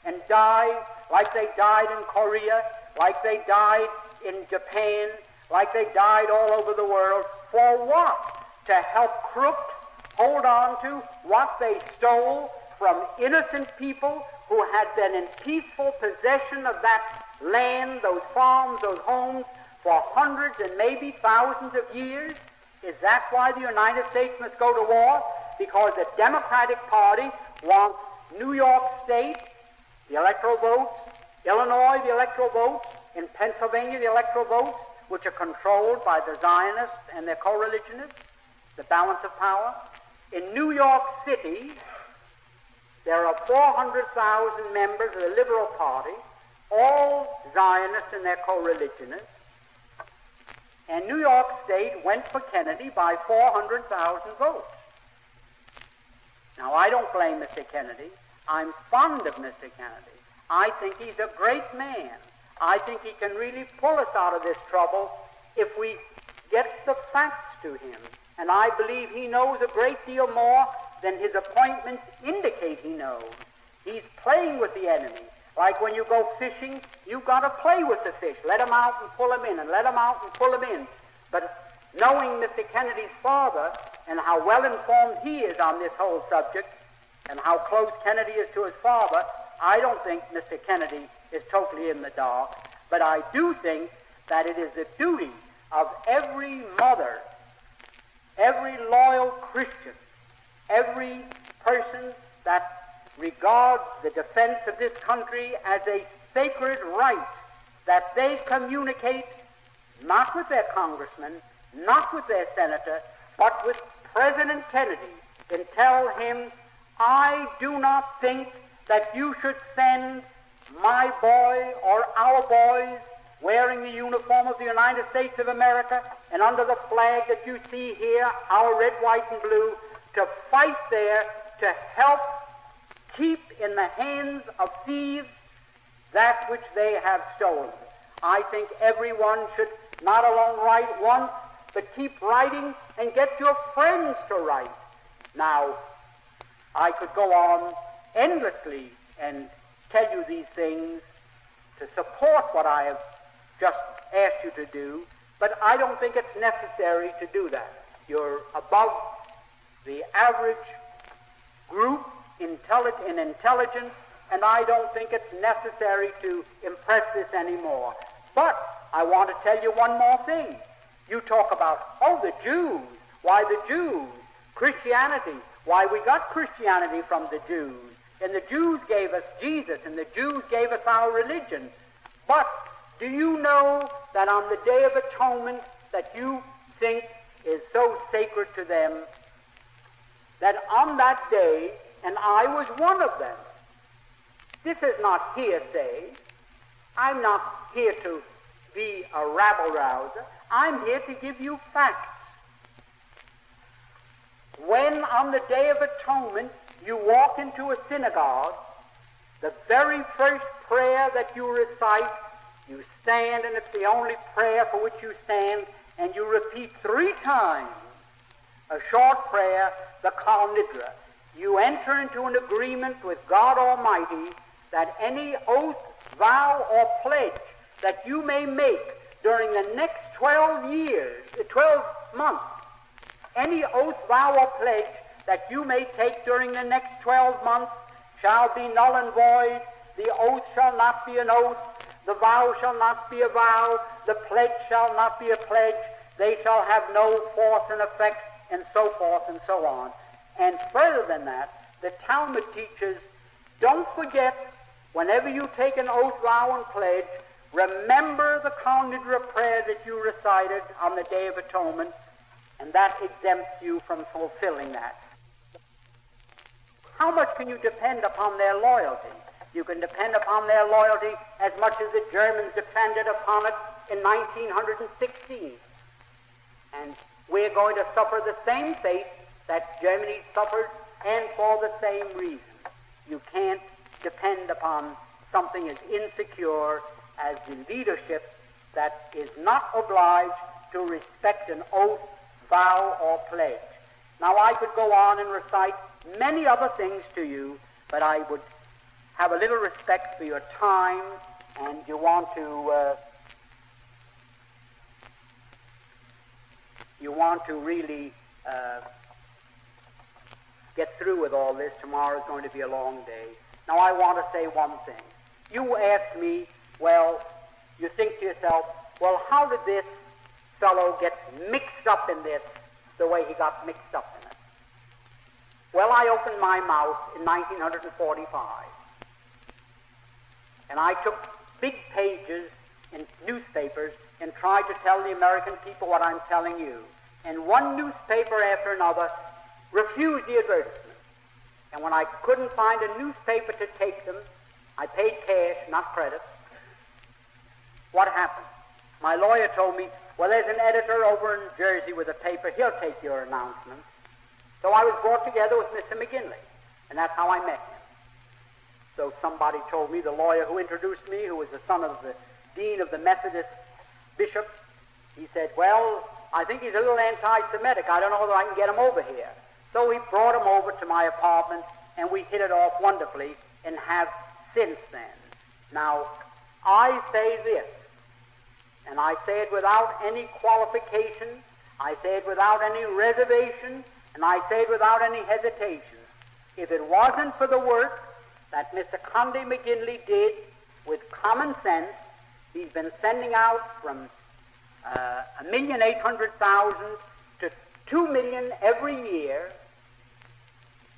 and die like they died in Korea, like they died in Japan, like they died all over the world. For what? To help crooks hold on to what they stole from innocent people who had been in peaceful possession of that land, those farms, those homes, for hundreds and maybe thousands of years? Is that why the United States must go to war? Because the Democratic Party wants New York State, the electoral votes, Illinois, the electoral votes, in Pennsylvania, the electoral votes, which are controlled by the Zionists and their co-religionists, the balance of power. In New York City, there are 400,000 members of the Liberal Party all Zionists and their co-religionists, and New York State went for Kennedy by 400,000 votes. Now, I don't blame Mr. Kennedy. I'm fond of Mr. Kennedy. I think he's a great man. I think he can really pull us out of this trouble if we get the facts to him. And I believe he knows a great deal more than his appointments indicate he knows. He's playing with the enemy. Like when you go fishing, you've got to play with the fish. Let him out and pull him in, and let him out and pull him in. But knowing Mr. Kennedy's father and how well informed he is on this whole subject and how close Kennedy is to his father, I don't think Mr. Kennedy is totally in the dark. But I do think that it is the duty of every mother, every loyal Christian, every person that regards the defense of this country as a sacred right, that they communicate not with their congressman, not with their senator, but with President Kennedy, and tell him, I do not think that you should send my boy or our boys wearing the uniform of the United States of America and under the flag that you see here, our red, white, and blue, to fight there to help keep in the hands of thieves that which they have stolen. I think everyone should not alone write once, but keep writing and get your friends to write. Now, I could go on endlessly and tell you these things to support what I have just asked you to do, but I don't think it's necessary to do that. You're above the average group in intelligence, and I don't think it's necessary to impress this anymore. But I want to tell you one more thing. You talk about, oh, the Jews. Why the Jews? Christianity. Why we got Christianity from the Jews. And the Jews gave us Jesus, and the Jews gave us our religion. But do you know that on the Day of Atonement that you think is so sacred to them, that on that day, and I was one of them. This is not hearsay. I'm not here to be a rabble-rouser. I'm here to give you facts. When on the Day of Atonement you walk into a synagogue, the very first prayer that you recite, you stand, and it's the only prayer for which you stand, and you repeat 3 times a short prayer, the Kal Nidra. You enter into an agreement with God Almighty that any oath, vow, or pledge that you may make during the next 12 months, any oath, vow, or pledge that you may take during the next 12 months shall be null and void. The oath shall not be an oath. The vow shall not be a vow. The pledge shall not be a pledge. They shall have no force and effect, and so forth and so on. And further than that, the Talmud teaches, don't forget, whenever you take an oath, vow, and pledge, remember the Kal Nidra prayer that you recited on the Day of Atonement, and that exempts you from fulfilling that. How much can you depend upon their loyalty? You can depend upon their loyalty as much as the Germans depended upon it in 1916. And we're going to suffer the same fate that Germany suffered, and for the same reason. You can't depend upon something as insecure as the leadership that is not obliged to respect an oath, vow, or pledge. Now, I could go on and recite many other things to you, but I would have a little respect for your time, and you want to really get through with all this. Tomorrow is going to be a long day. Now, I want to say one thing. You asked me, well, you think to yourself, well, how did this fellow get mixed up in this the way he got mixed up in it? Well, I opened my mouth in 1945, and I took big pages in newspapers and tried to tell the American people what I'm telling you. And one newspaper after another refused the advertisement. And when I couldn't find a newspaper to take them, I paid cash, not credit, What happened? My lawyer told me, well, there's an editor over in Jersey with a paper. He'll take your announcement. So I was brought together with Mr. McGinley, and that's how I met him. So somebody told me, the lawyer who introduced me, who was the son of the dean of the Methodist bishops, he said, well, I think he's a little anti-Semitic. I don't know whether I can get him over here. So he brought him over to my apartment, and we hit it off wonderfully and have since then. Now, I say this, and I say it without any qualification, I say it without any reservation, and I say it without any hesitation. If it wasn't for the work that Mr. Conde McGinley did with common sense, he's been sending out from 1,800,000 to 2 million every year.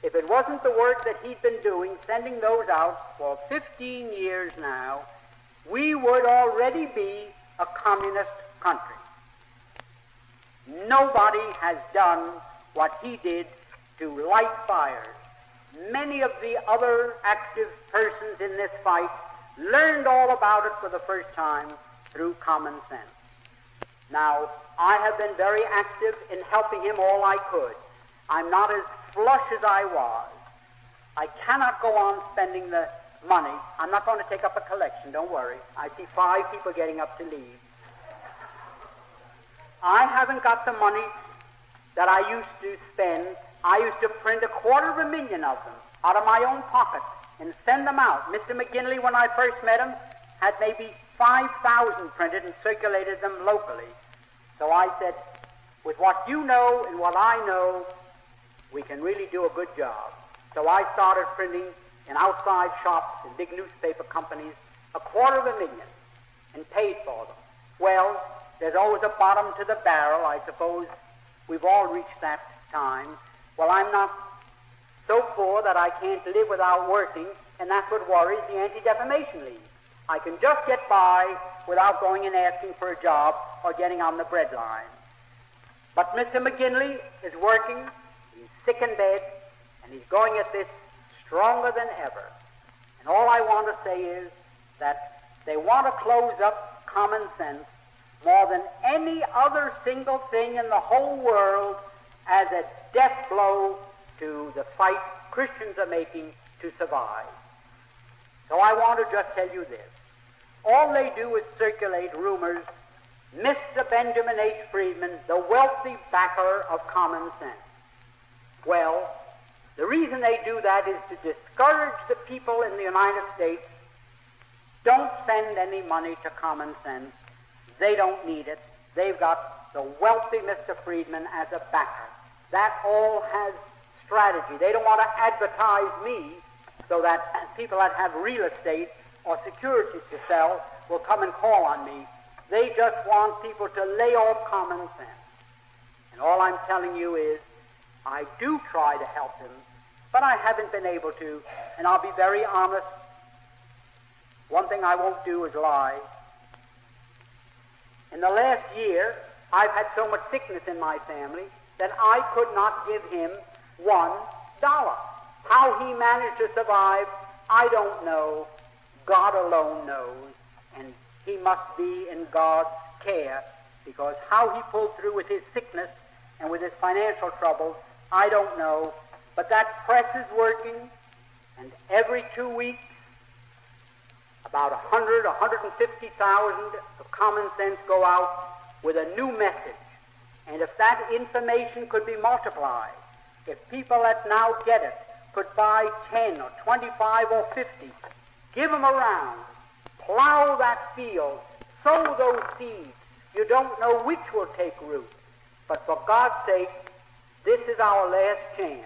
If it wasn't the work that he'd been doing, sending those out for 15 years now, we would already be a communist country. Nobody has done what he did to light fires. Many of the other active persons in this fight learned all about it for the first time through common sense. Now, I have been very active in helping him all I could. I'm not as flush as I was. I cannot go on spending the money. I'm not going to take up a collection, don't worry. I see 5 people getting up to leave. I haven't got the money that I used to spend. I used to print 250,000 of them out of my own pocket and send them out. Mr. McGinley, when I first met him, had maybe 5,000 printed and circulated them locally. So I said, with what you know and what I know, we can really do a good job. So I started printing in outside shops and big newspaper companies 250,000 and paid for them. Well, there's always a bottom to the barrel. I suppose we've all reached that time. Well, I'm not so poor that I can't live without working, and that's what worries the Anti-Defamation League. I can just get by without going and asking for a job or getting on the bread line. But Mr. McGinley is working, he's sick in bed, and he's going at this stronger than ever. And all I want to say is that they want to close up common sense more than any other single thing in the whole world as a death blow to the fight Christians are making to survive. So I want to just tell you this. All they do is circulate rumors. Mr. Benjamin H. Friedman, the wealthy backer of common sense. Well, the reason they do that is to discourage the people in the United States. Don't send any money to common sense. They don't need it. They've got the wealthy Mr. Friedman as a backer. That all has strategy. They don't want to advertise me so that people that have real estate or securities to sell will come and call on me. They just want people to lay off common sense. And all I'm telling you is, I do try to help them, but I haven't been able to, and I'll be very honest. One thing I won't do is lie. In the last year, I've had so much sickness in my family that I could not give him $1. How he managed to survive, I don't know. God alone knows, and he must be in God's care, because how he pulled through with his sickness and with his financial troubles, I don't know. But that press is working, and every 2 weeks, about 100, 150,000 of common sense go out with a new message. And if that information could be multiplied, if people that now get it could buy 10 or 25 or 50, give them around, plow that field, sow those seeds. You don't know which will take root. But for God's sake, this is our last chance.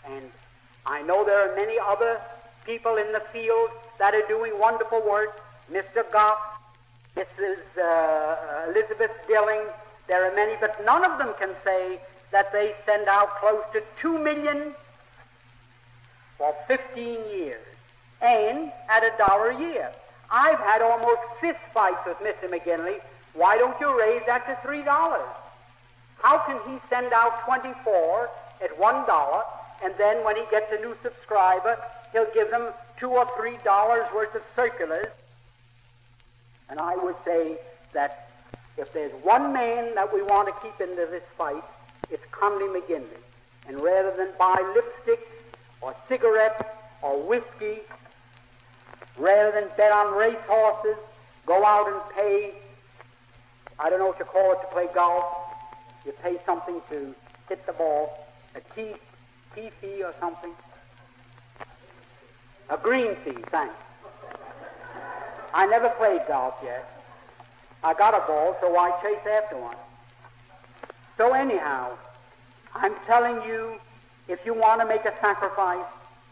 And I know there are many other people in the field that are doing wonderful work. Mr. Goff, Mrs. Elizabeth Dilling, there are many, but none of them can say that they send out close to 2 million for 15 years, and at $1 a year. I've had almost fist fights with Mr. McGinley. Why don't you raise that to $3? How can he send out 24 at $1, and then when he gets a new subscriber, he'll give them $2 or $3 worth of circulars? And I would say that if there's one man that we want to keep into this fight, it's Conley McGinley. And rather than buy lipstick or cigarettes or whiskey, rather than bet on racehorses, go out and pay, I don't know what you call it to play golf. You pay something to hit the ball, a tee fee or something. A green fee, thanks. I never played golf yet. I got a ball, so why chase after one? So anyhow, I'm telling you, if you want to make a sacrifice,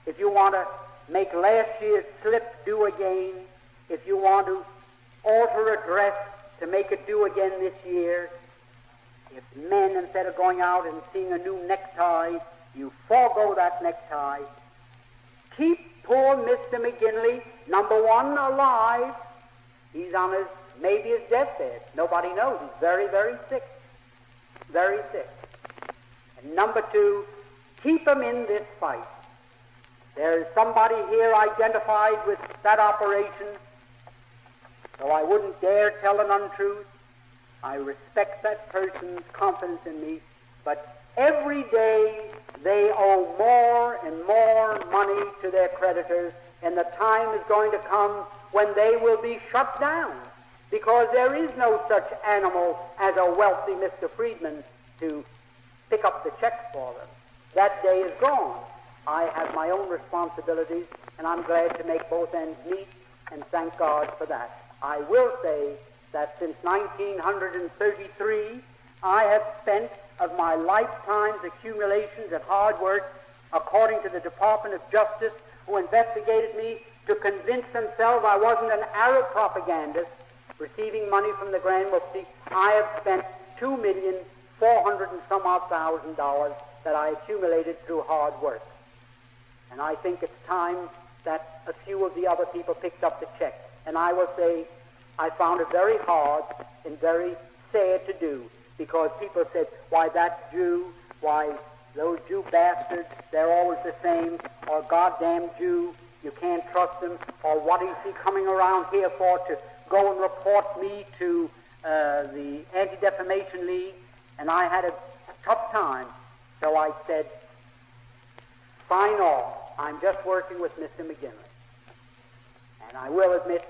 if you want to make last year's slip do again, if you want to alter a dress to make it do again this year, if men, instead of going out and seeing a new necktie, you forego that necktie, keep poor Mr. McGinley, number one, alive. He's on maybe his deathbed. Nobody knows. He's very, very sick. Very sick. And number two, keep him in this fight. There's somebody here identified with that operation, so I wouldn't dare tell an untruth. I respect that person's confidence in me, but every day they owe more and more money to their creditors, and the time is going to come when they will be shut down, because there is no such animal as a wealthy Mr. Friedman to pick up the checks for them. That day is gone. I have my own responsibilities, and I'm glad to make both ends meet, and thank God for that. I will say that since 1933, I have spent of my lifetime's accumulations of hard work, according to the Department of Justice, who investigated me to convince themselves I wasn't an Arab propagandist receiving money from the Grand Mufti, I have spent $2,400,000 and some odd thousand that I accumulated through hard work. And I think it's time that a few of the other people picked up the check. And I will say I found it very hard and very sad to do, because people said, why that Jew, why those Jew bastards, they're always the same, or goddamn Jew, you can't trust him, or what is he coming around here for, to go and report me to the Anti-Defamation League? And I had a tough time, so I said, sign off. I'm just working with Mr. McGinley. And I will admit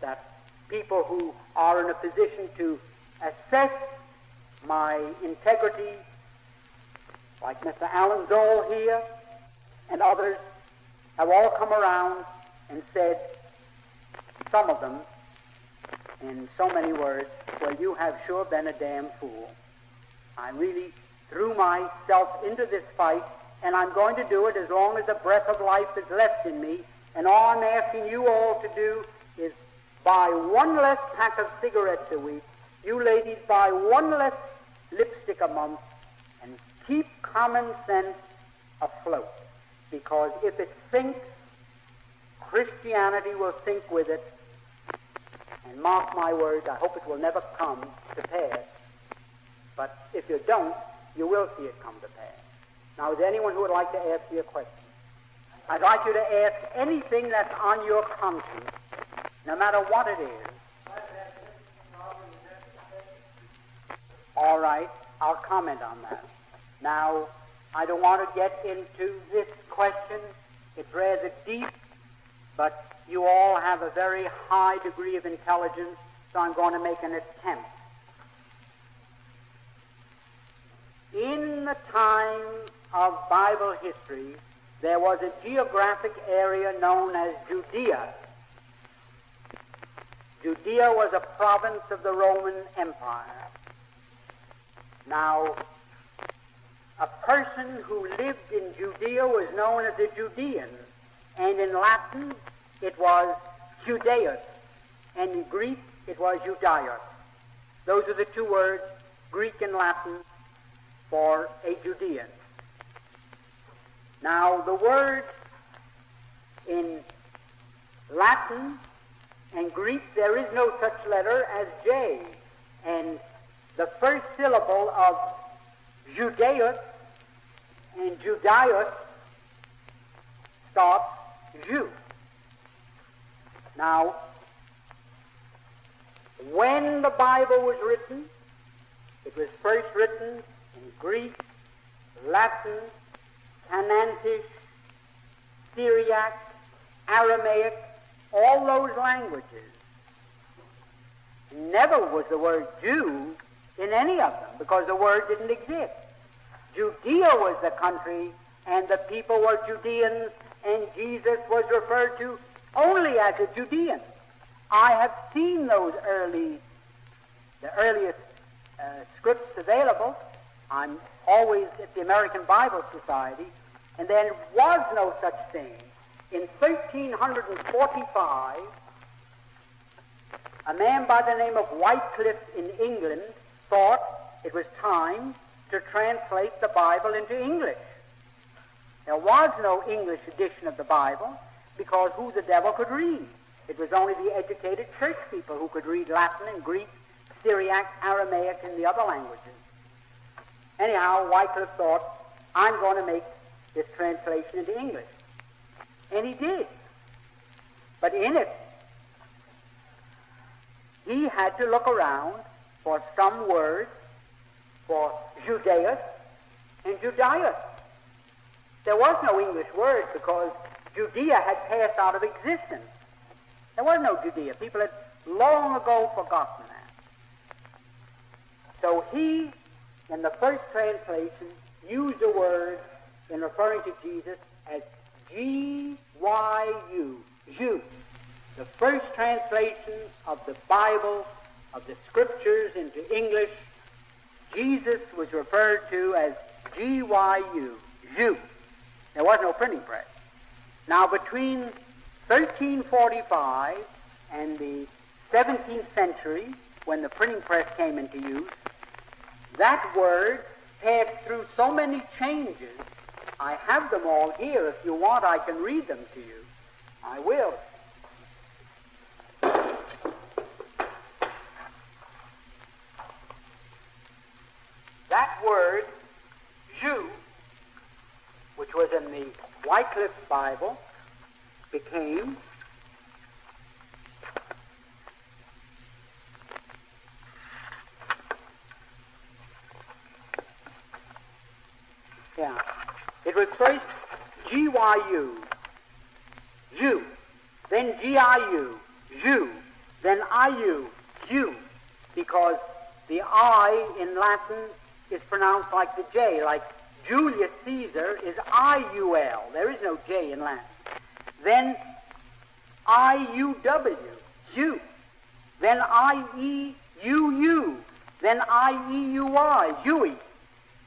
that people who are in a position to assess my integrity, like Mr. Alan Zoll here and others, have all come around and said, some of them, in so many words, well, you have sure been a damn fool. I really threw myself into this fight, and I'm going to do it as long as the breath of life is left in me, and all I'm asking you all to do is buy one less pack of cigarettes a week. You ladies buy one less lipstick a month, and keep common sense afloat. Because if it sinks, Christianity will sink with it. And mark my words, I hope it will never come to pass. But if you don't, you will see it come to pass. Now, is there anyone who would like to ask me a question? I'd like you to ask anything that's on your conscience, no matter what it is. All right, I'll comment on that. Now, I don't want to get into this question. It's rather deep, but you all have a very high degree of intelligence, so I'm going to make an attempt. In the time of Bible history, there was a geographic area known as Judea. Judea was a province of the Roman Empire. Now, a person who lived in Judea was known as a Judean, and in Latin it was Judaeus, and in Greek it was Judaios. Those are the two words, Greek and Latin, for a Judean. Now, the word in Latin and Greek, there is no such letter as J, and the first syllable of Judaeus and Judaios starts Jew. Now, When the Bible was written, it was first written in Greek, Latin, Canantish, Syriac, Aramaic, all those languages. Never was the word Jew in any of them, because the word didn't exist. Judea was the country, and the people were Judeans, and Jesus was referred to only as a Judean. I have seen the earliest scripts available. I'm always at the American Bible Society, and there was no such thing. In 1345, a man by the name of Wycliffe in England thought it was time to translate the Bible into English. There was no English edition of the Bible because who the devil could read? It was only the educated church people who could read Latin and Greek, Syriac, Aramaic, and the other languages. Anyhow, Wycliffe thought, I'm going to make this translation into English. And he did. But in it, he had to look around for some word for Judaeus and Judaius. There was no English word because Judea had passed out of existence. There was no Judea. People had long ago forgotten that. So he, in the first translation, used a word in referring to Jesus as G-Y-U, Jew. The first translation of the Bible, of the Scriptures into English, Jesus was referred to as G-Y-U, Jew. There was no printing press. Now, between 1345 and the 17th century, when the printing press came into use, that word passed through so many changes. I have them all here. If you want, I can read them to you. I will. That word, Jew, which was in the Wycliffe Bible, became it was first G-Y-U, Jew, then G-I-U, Jew, then I-U, Jew, because the I in Latin is pronounced like the J, like Julius Caesar is I-U-L. There is no J in Latin. Then I-U-W, Jew. Then I-E-U-U. Then I-E-U-I, Jewy.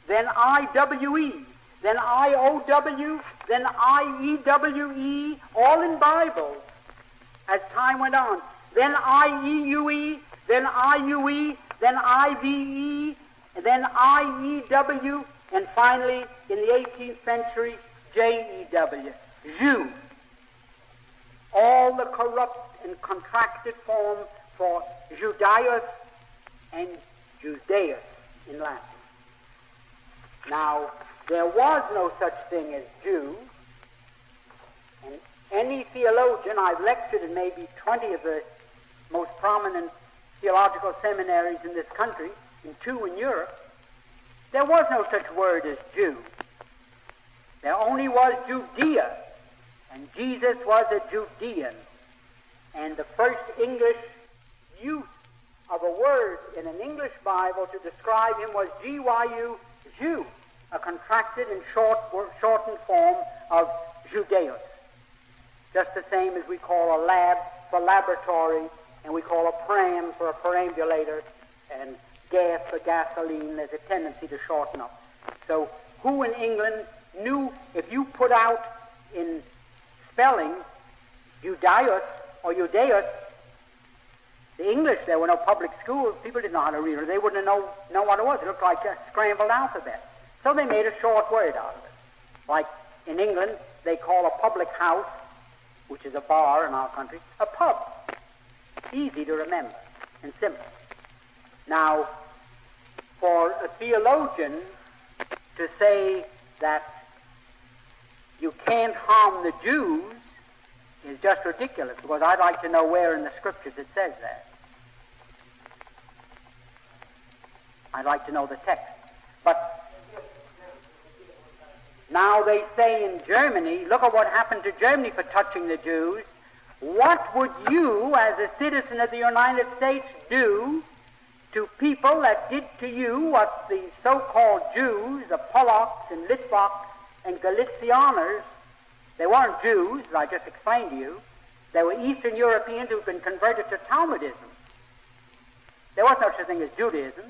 Then I-W-E. Then I-O-W. Then I-E-W-E, all in Bibles as time went on. Then I-E-U-E. Then I-U-E. Then I-V-E. Then I-E-W. And finally, in the 18th century, J-E-W, Jew. All the corrupt and contracted form for Judaius and Judaeus in Latin. Now, there was no such thing as Jew, and any theologian, I've lectured in maybe 20 of the most prominent theological seminaries in this country, and 2 in Europe, there was no such word as Jew. There only was Judea, and Jesus was a Judean. And the first English use of a word in an English Bible to describe him was G-Y-U, Jew, a contracted and shortened form of Judaeus. Just the same as we call a lab for laboratory, and we call a pram for a perambulator, and gas for gasoline. There's a tendency to shorten up. So who in England knew if you put out in spelling Judaius or Judaeus, the English, there were no public schools, people didn't know how to read it, they wouldn't know what it was. It looked like a scrambled alphabet. So they made a short word out of it. Like in England, they call a public house, which is a bar in our country, a pub. Easy to remember and simple. Now, for a theologian to say that you can't harm the Jews is just ridiculous, because I'd like to know where in the Scriptures it says that. I'd like to know the text. But now they say in Germany, look at what happened to Germany for touching the Jews. What would you, as a citizen of the United States, do to people that did to you what the so-called Jews, the Polacks and Litvaks and Galicianers, they weren't Jews, as I just explained to you. They were Eastern Europeans who'd been converted to Talmudism. There was no such thing as Judaism.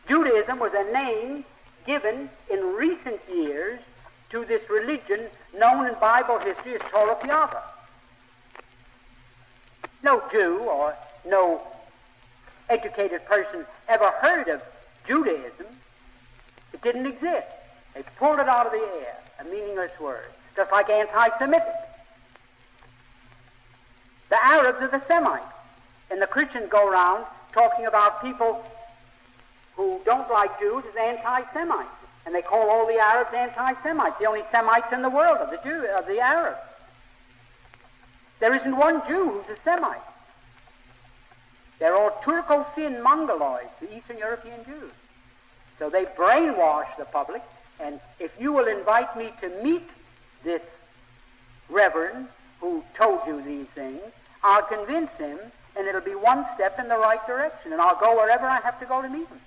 Judaism was a name given in recent years to this religion known in Bible history as Torah Piava. No Jew or no educated person ever heard of Judaism. It didn't exist. They pulled it out of the air, a meaningless word, just like anti-Semitic. The Arabs are the Semites, and the Christians go around talking about people who don't like Jews as anti-Semites, and they call all the Arabs anti-Semites. The only Semites in the world are the Arabs. There isn't one Jew who's a Semite. They're all Turco-Fin Mongoloids, the Eastern European Jews. So they brainwash the public, and if you will invite me to meet this reverend who told you these things, I'll convince him, and it'll be one step in the right direction, and I'll go wherever I have to go to meet him.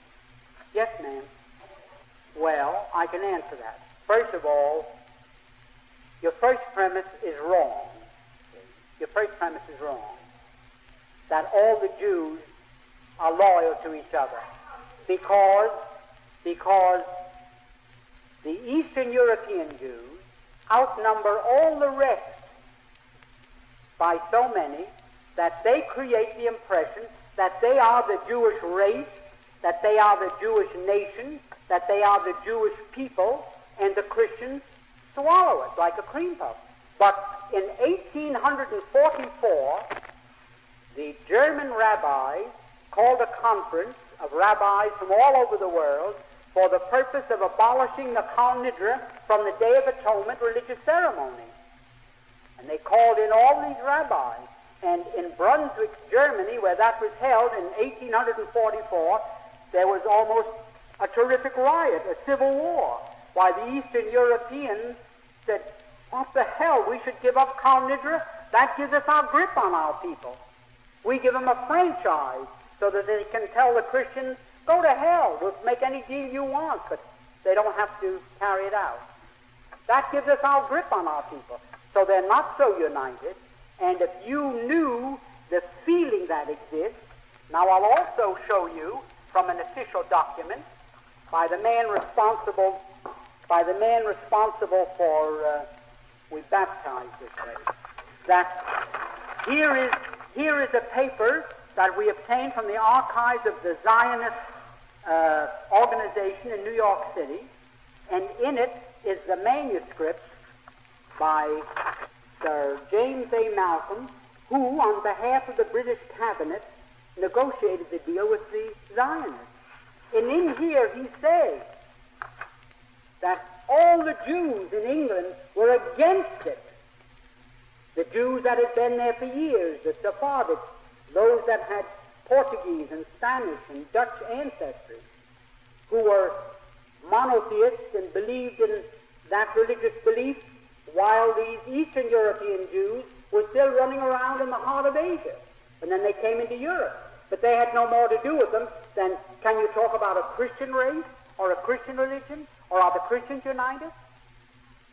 Yes, ma'am. Well, I can answer that. First of all, your first premise is wrong. Your first premise is wrong. That all the Jews are loyal to each other. Because the Eastern European Jews outnumber all the rest by so many that they create the impression that they are the Jewish race, that they are the Jewish nation, that they are the Jewish people, and the Christians swallow it like a cream puff. But in 1844, the German rabbis called a conference of rabbis from all over the world for the purpose of abolishing the Kal Nidra from the Day of Atonement religious ceremony. And they called in all these rabbis. And in Brunswick, Germany, where that was held in 1844, there was almost a terrific riot, a civil war. Why, the Eastern Europeans said, what the hell, we should give up Kal Nidra? That gives us our grip on our people. We give them a franchise so that they can tell the Christians, go to hell, we'll make any deal you want, but they don't have to carry it out. That gives us our grip on our people. So they're not so united, and if you knew the feeling that exists, now I'll also show you from an official document by the man responsible for we baptized this way, that here is a paper that we obtained from the archives of the Zionist organization in New York City, and in it is the manuscript by Sir James A. Malcolm, who, on behalf of the British cabinet, negotiated the deal with the Zionists. And in here he says that all the Jews in England were against it. The Jews that had been there for years, the Sephardics, those that had Portuguese and Spanish and Dutch ancestry, who were monotheists and believed in that religious belief, while these Eastern European Jews were still running around in the heart of Asia. And then they came into Europe. But they had no more to do with them than, can you talk about a Christian race or a Christian religion? Or are the Christians united?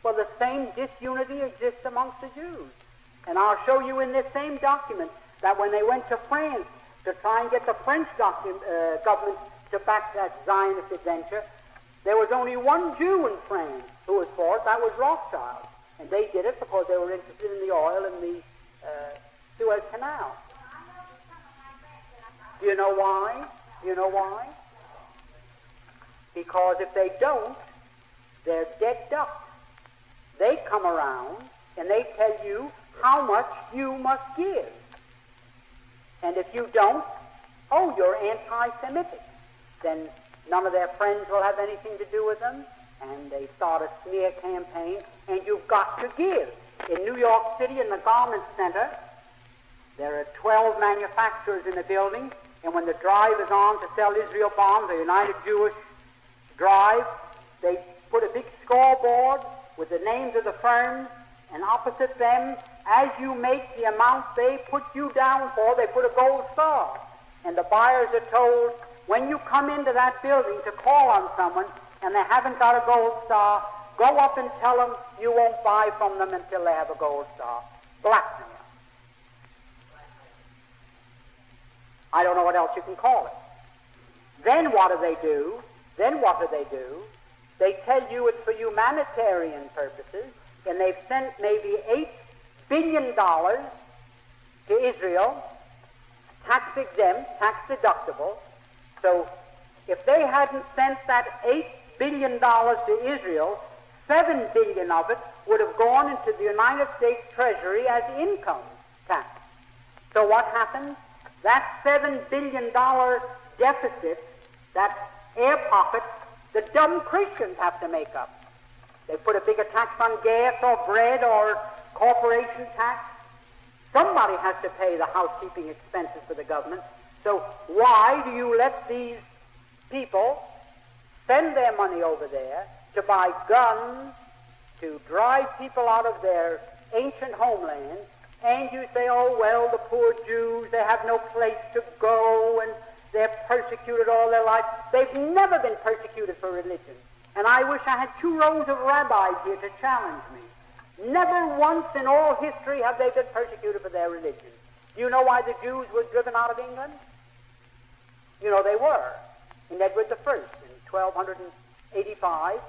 Well, the same disunity exists amongst the Jews. And I'll show you in this same document that when they went to France to try and get the French government to back that Zionist adventure, there was only one Jew in France who was for it. That was Rothschild. And they did it because they were interested in the oil and the Suez Canal. Do you know why? Do you know why? Because if they don't, they're dead ducks. They come around and they tell you how much you must give. And if you don't, oh, you're anti-Semitic. Then none of their friends will have anything to do with them, and they start a smear campaign, and you've got to give. In New York City, in the Garment Center, there are 12 manufacturers in the building, And when the drive is on to sell Israel bonds, the United Jewish Drive, they put a big scoreboard with the names of the firms, and opposite them, as you make the amount they put you down for, they put a gold star. And the buyers are told, when you come into that building to call on someone and they haven't got a gold star, go up and tell them you won't buy from them until they have a gold star. Blackmail. I don't know what else you can call it. Then what do they do? They tell you it's for humanitarian purposes, and they've sent maybe $8 billion to Israel, tax exempt, tax deductible. So if they hadn't sent that $8 billion to Israel, $7 billion of it would have gone into the United States Treasury as income tax. So what happens? That $7 billion deficit, that air pocket, the dumb Christians have to make up. They put a bigger tax on gas or bread or corporation tax. Somebody has to pay the housekeeping expenses for the government. So why do you let these people send their money over there to buy guns, to drive people out of their ancient homeland, and you say, oh, well, the poor Jews, they have no place to go, and they're persecuted all their life. They've never been persecuted for religion. And I wish I had 2 rows of rabbis here to challenge me. Never once in all history have they been persecuted for their religion. Do you know why the Jews were driven out of England? You know they were, in Edward I in 1285,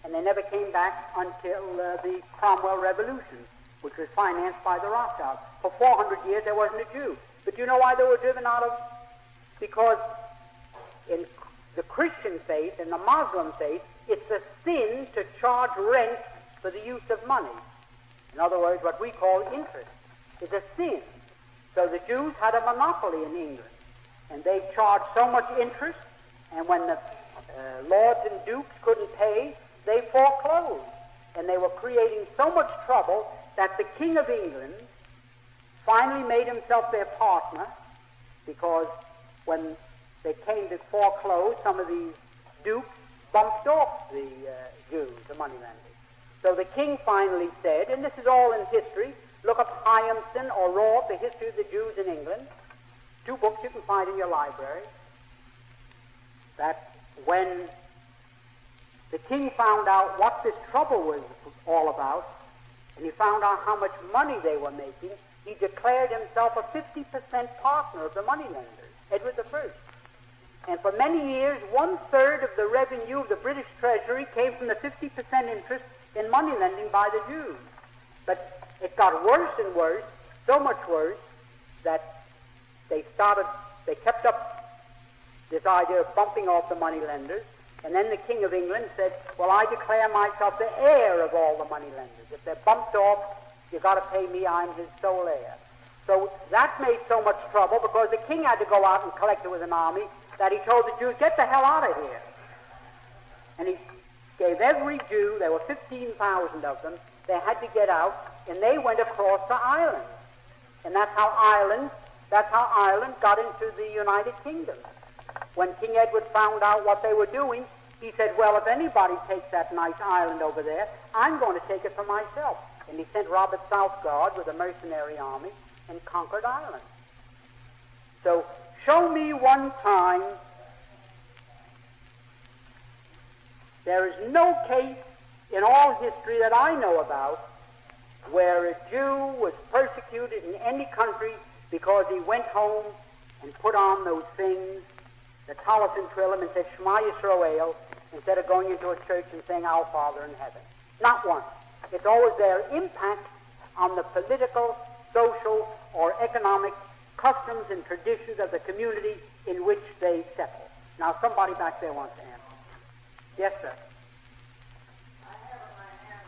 and they never came back until the Cromwell Revolution, which was financed by the Rothschilds. For 400 years there wasn't a Jew. But do you know why they were driven out of? Because in the Christian faith and the Muslim faith, it's a sin to charge rent for the use of money. In other words, what we call interest is a sin. So the Jews had a monopoly in England, and they charged so much interest, and when the lords and dukes couldn't pay, they foreclosed. And they were creating so much trouble that the King of England finally made himself their partner, because when they came to foreclose, some of these dukes bumped off the Jews, the moneylenders. So the king finally said, and this is all in history, look up Hyamson or Roth, The History of the Jews in England, 2 books you can find in your library, that when the king found out what this trouble was all about, and he found out how much money they were making, he declared himself a 50% partner of the moneylenders, Edward I. And for many years, 1/3 of the revenue of the British Treasury came from the 50% interest in money lending by the Jews. But it got worse and worse, so much worse, that they kept up this idea of bumping off the money lenders. And then the King of England said, well, I declare myself the heir of all the money lenders. If they're bumped off, you've got to pay me, I'm his sole heir. So that made so much trouble, because the king had to go out and collect it with an army, that he told the Jews, get the hell out of here. And he gave every Jew, there were 15,000 of them, they had to get out, and they went across to Ireland. And that's how Ireland got into the United Kingdom. When King Edward found out what they were doing, he said, well, if anybody takes that nice island over there, I'm going to take it for myself. And he sent Robert Southguard with a mercenary army and conquered Ireland. So, show me one time there is no case in all history that I know about where a Jew was persecuted in any country because he went home and put on those things, the Tallis and Trillim, and said Shema Yisroel, instead of going into a church and saying Our Father in heaven. Not one. It's always their impact on the political, social, or economic customs and traditions of the community in which they settle. Now, somebody back there wants to answer. Yes, sir. I have in my hand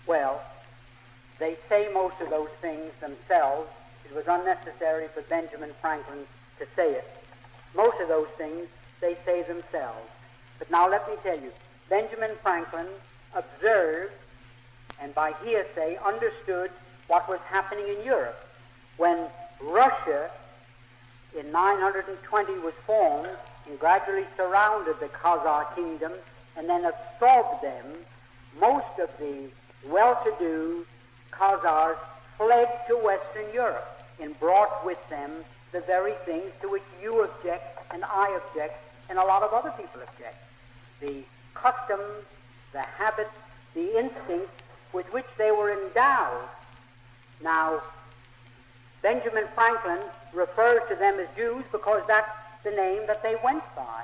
Well, they say most of those things themselves. It was unnecessary for Benjamin Franklin to say it. Most of those things they say themselves. But now let me tell you, Benjamin Franklin observed and by hearsay understood what was happening in Europe when Russia in 920 was formed and gradually surrounded the Khazar kingdom and then absorbed them, most of the well-to-do Khazars fled to Western Europe and brought with them the very things to which you object and I object and a lot of other people object. The customs, the habits, the instincts with which they were endowed. Now, Benjamin Franklin referred to them as Jews because that's the name that they went by.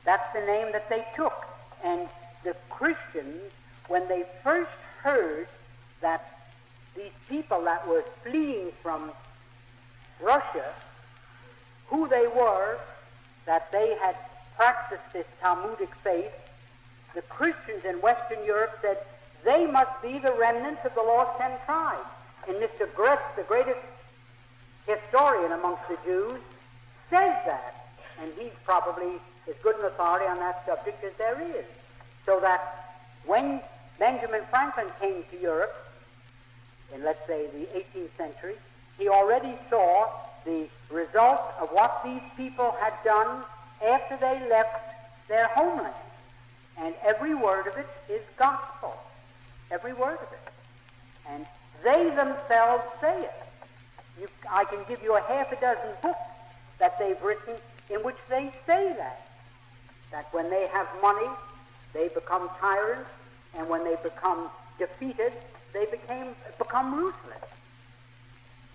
That's the name that they took. And the Christians, when they first heard that these people that were fleeing from Russia, who they were, that they had practiced this Talmudic faith, the Christians in Western Europe said, they must be the remnants of the lost 10 tribes. And Mr. Gretz, the greatest historian amongst the Jews, says that. And he's probably as good an authority on that subject as there is. So that when Benjamin Franklin came to Europe, in, let's say, the 18th century, he already saw the result of what these people had done after they left their homeland. And every word of it is gospel. Every word of it. And they themselves say it. I can give you a half a dozen books that they've written in which they say that. That when they have money, they become tyrants, and when they become defeated, they become ruthless.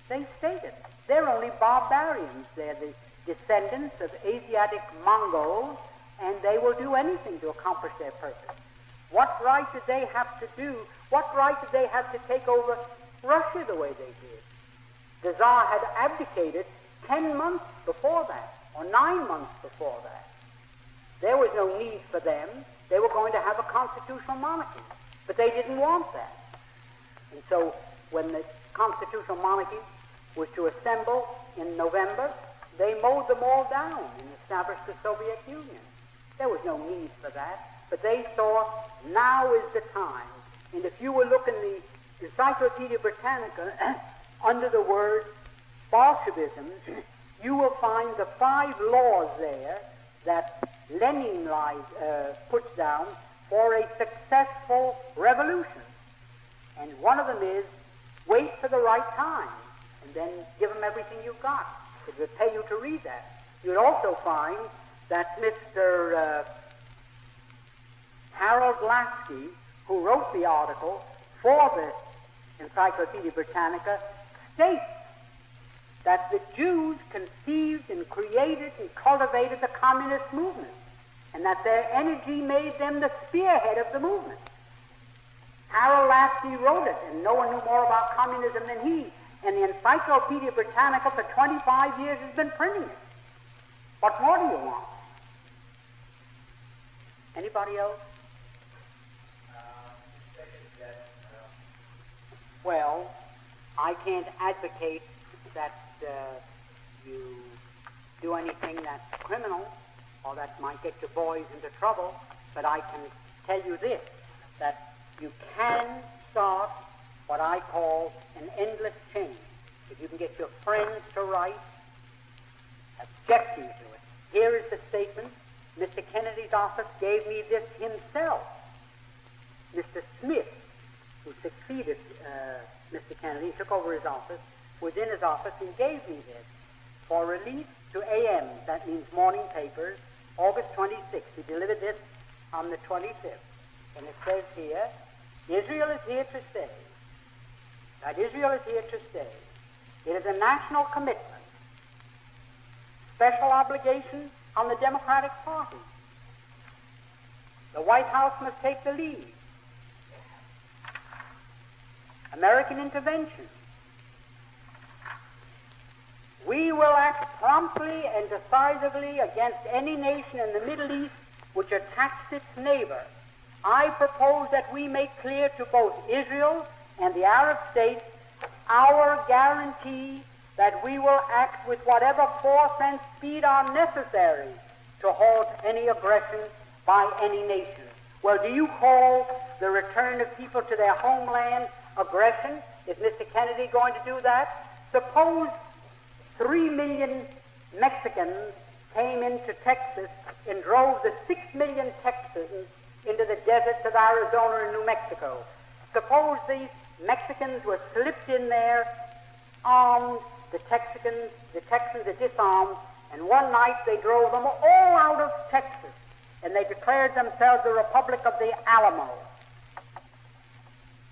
They state it. They're only barbarians. They're the descendants of Asiatic Mongols, and they will do anything to accomplish their purpose. What right did they have to do? What right did they have to take over Russia the way they did? The Tsar had abdicated 10 months before that, or 9 months before that. There was no need for them. They were going to have a constitutional monarchy, but they didn't want that. And so when the constitutional monarchy was to assemble in November, they mowed them all down and established the Soviet Union. There was no need for that, but they saw now is the time. And if you will look in the Encyclopedia Britannica under the word Bolshevism, you will find the 5 laws there that Lenin puts down for a successful revolution. And one of them is wait for the right time and then give them everything you've got. It would pay you to read that. You'd also find that Mr. Harold Lasky, who wrote the article for the Encyclopedia Britannica, states that the Jews conceived and created and cultivated the communist movement, and that their energy made them the spearhead of the movement. Harold Lasky wrote it, and no one knew more about communism than he. And the Encyclopedia Britannica for 25 years has been printing it. What more do you want? Anybody else? Well, I can't advocate that you do anything that's criminal or that might get your boys into trouble, but I can tell you this, that you can start what I call an endless chain. If you can get your friends to write, objecting to it. Here is the statement. Mr. Kennedy's office gave me this himself. Mr. Smith, who succeeded Mr. Kennedy, took over his office, was in his office and gave me this for release to AM, that means morning papers, August 26th. He delivered this on the 25th. And it says here, Israel is here to stay. That Israel is here to stay. It is a national commitment, special obligation on the Democratic Party. The White House must take the lead. American intervention. We will act promptly and decisively against any nation in the Middle East which attacks its neighbor. I propose that we make clear to both Israel and the Arab states our guarantee that we will act with whatever force and speed are necessary to halt any aggression by any nation. Well, do you call the return of people to their homeland aggression? Is Mr. Kennedy going to do that? Suppose 3 million Mexicans came into Texas and drove the 6 million Texans into the deserts of Arizona and New Mexico. Suppose these Mexicans were slipped in there, armed, the Texans are disarmed, and one night they drove them all out of Texas, and they declared themselves the Republic of the Alamo.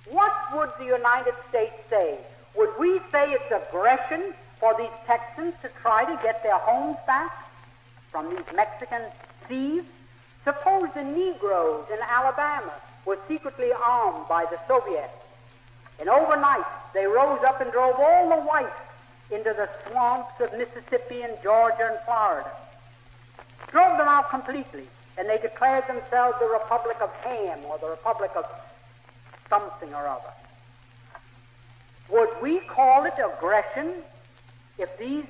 What would the United States say? Would we say it's aggression for these Texans to try to get their homes back from these Mexican thieves? Suppose the Negroes in Alabama were secretly armed by the Soviets, and overnight they rose up and drove all the whites into the swamps of Mississippi and Georgia and Florida. Drove them out completely, and they declared themselves the Republic of Ham or the Republic of something or other. Would we call it aggression if these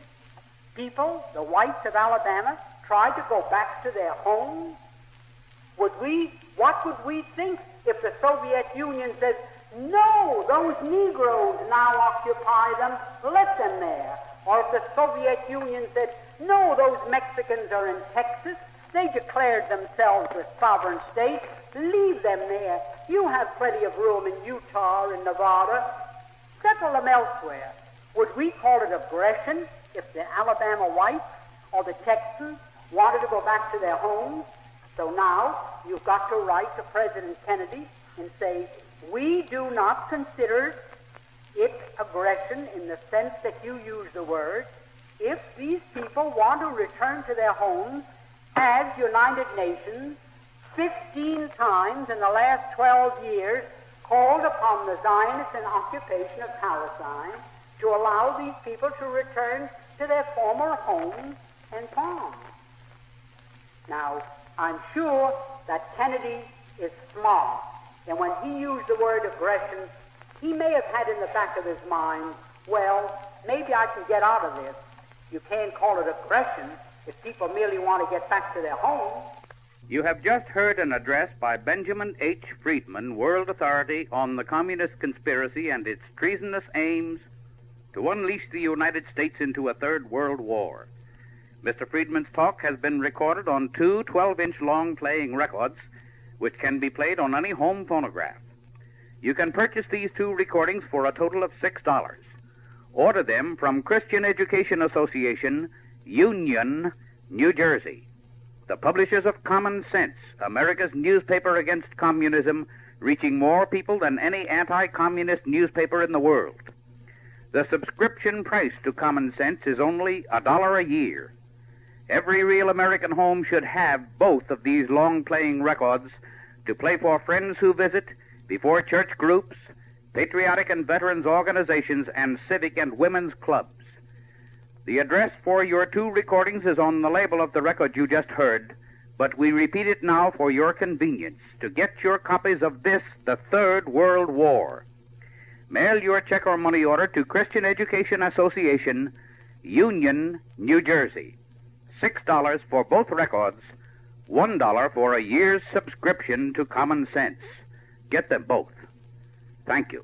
people, the whites of Alabama, tried to go back to their homes? What would we think if the Soviet Union says, no, those Negroes now occupy them, let them there? Or if the Soviet Union said, no, those Mexicans are in Texas, they declared themselves a sovereign state, leave them there. You have plenty of room in Utah and Nevada. Settle them elsewhere. Would we call it aggression if the Alabama whites or the Texans wanted to go back to their homes? So now you've got to write to President Kennedy and say, we do not consider it aggression in the sense that you use the word if these people want to return to their homes, as United Nations 15 times in the last 12 years called upon the Zionists in occupation of Palestine to allow these people to return to their former homes and farms. Now, I'm sure that Kennedy is smart, and when he used the word aggression, he may have had in the back of his mind, well, maybe I can get out of this. You can't call it aggression if people merely want to get back to their homes. You have just heard an address by Benjamin H. Friedman, World Authority on the Communist Conspiracy and its treasonous aims to unleash the United States into a third world war. Mr. Friedman's talk has been recorded on two 12-inch long playing records, which can be played on any home phonograph. You can purchase these two recordings for a total of $6. Order them from Christian Education Association, Union, New Jersey, the publishers of Common Sense, America's newspaper against communism, reaching more people than any anti-communist newspaper in the world. The subscription price to Common Sense is only $1 a year. Every real American home should have both of these long-playing records to play for friends who visit, before church groups, patriotic and veterans organizations, and civic and women's clubs. The address for your two recordings is on the label of the record you just heard, but we repeat it now for your convenience to get your copies of this, the Third World War. Mail your check or money order to Christian Education Association, Union, New Jersey. $6 for both records, $1 for a year's subscription to Common Sense. Get them both. Thank you.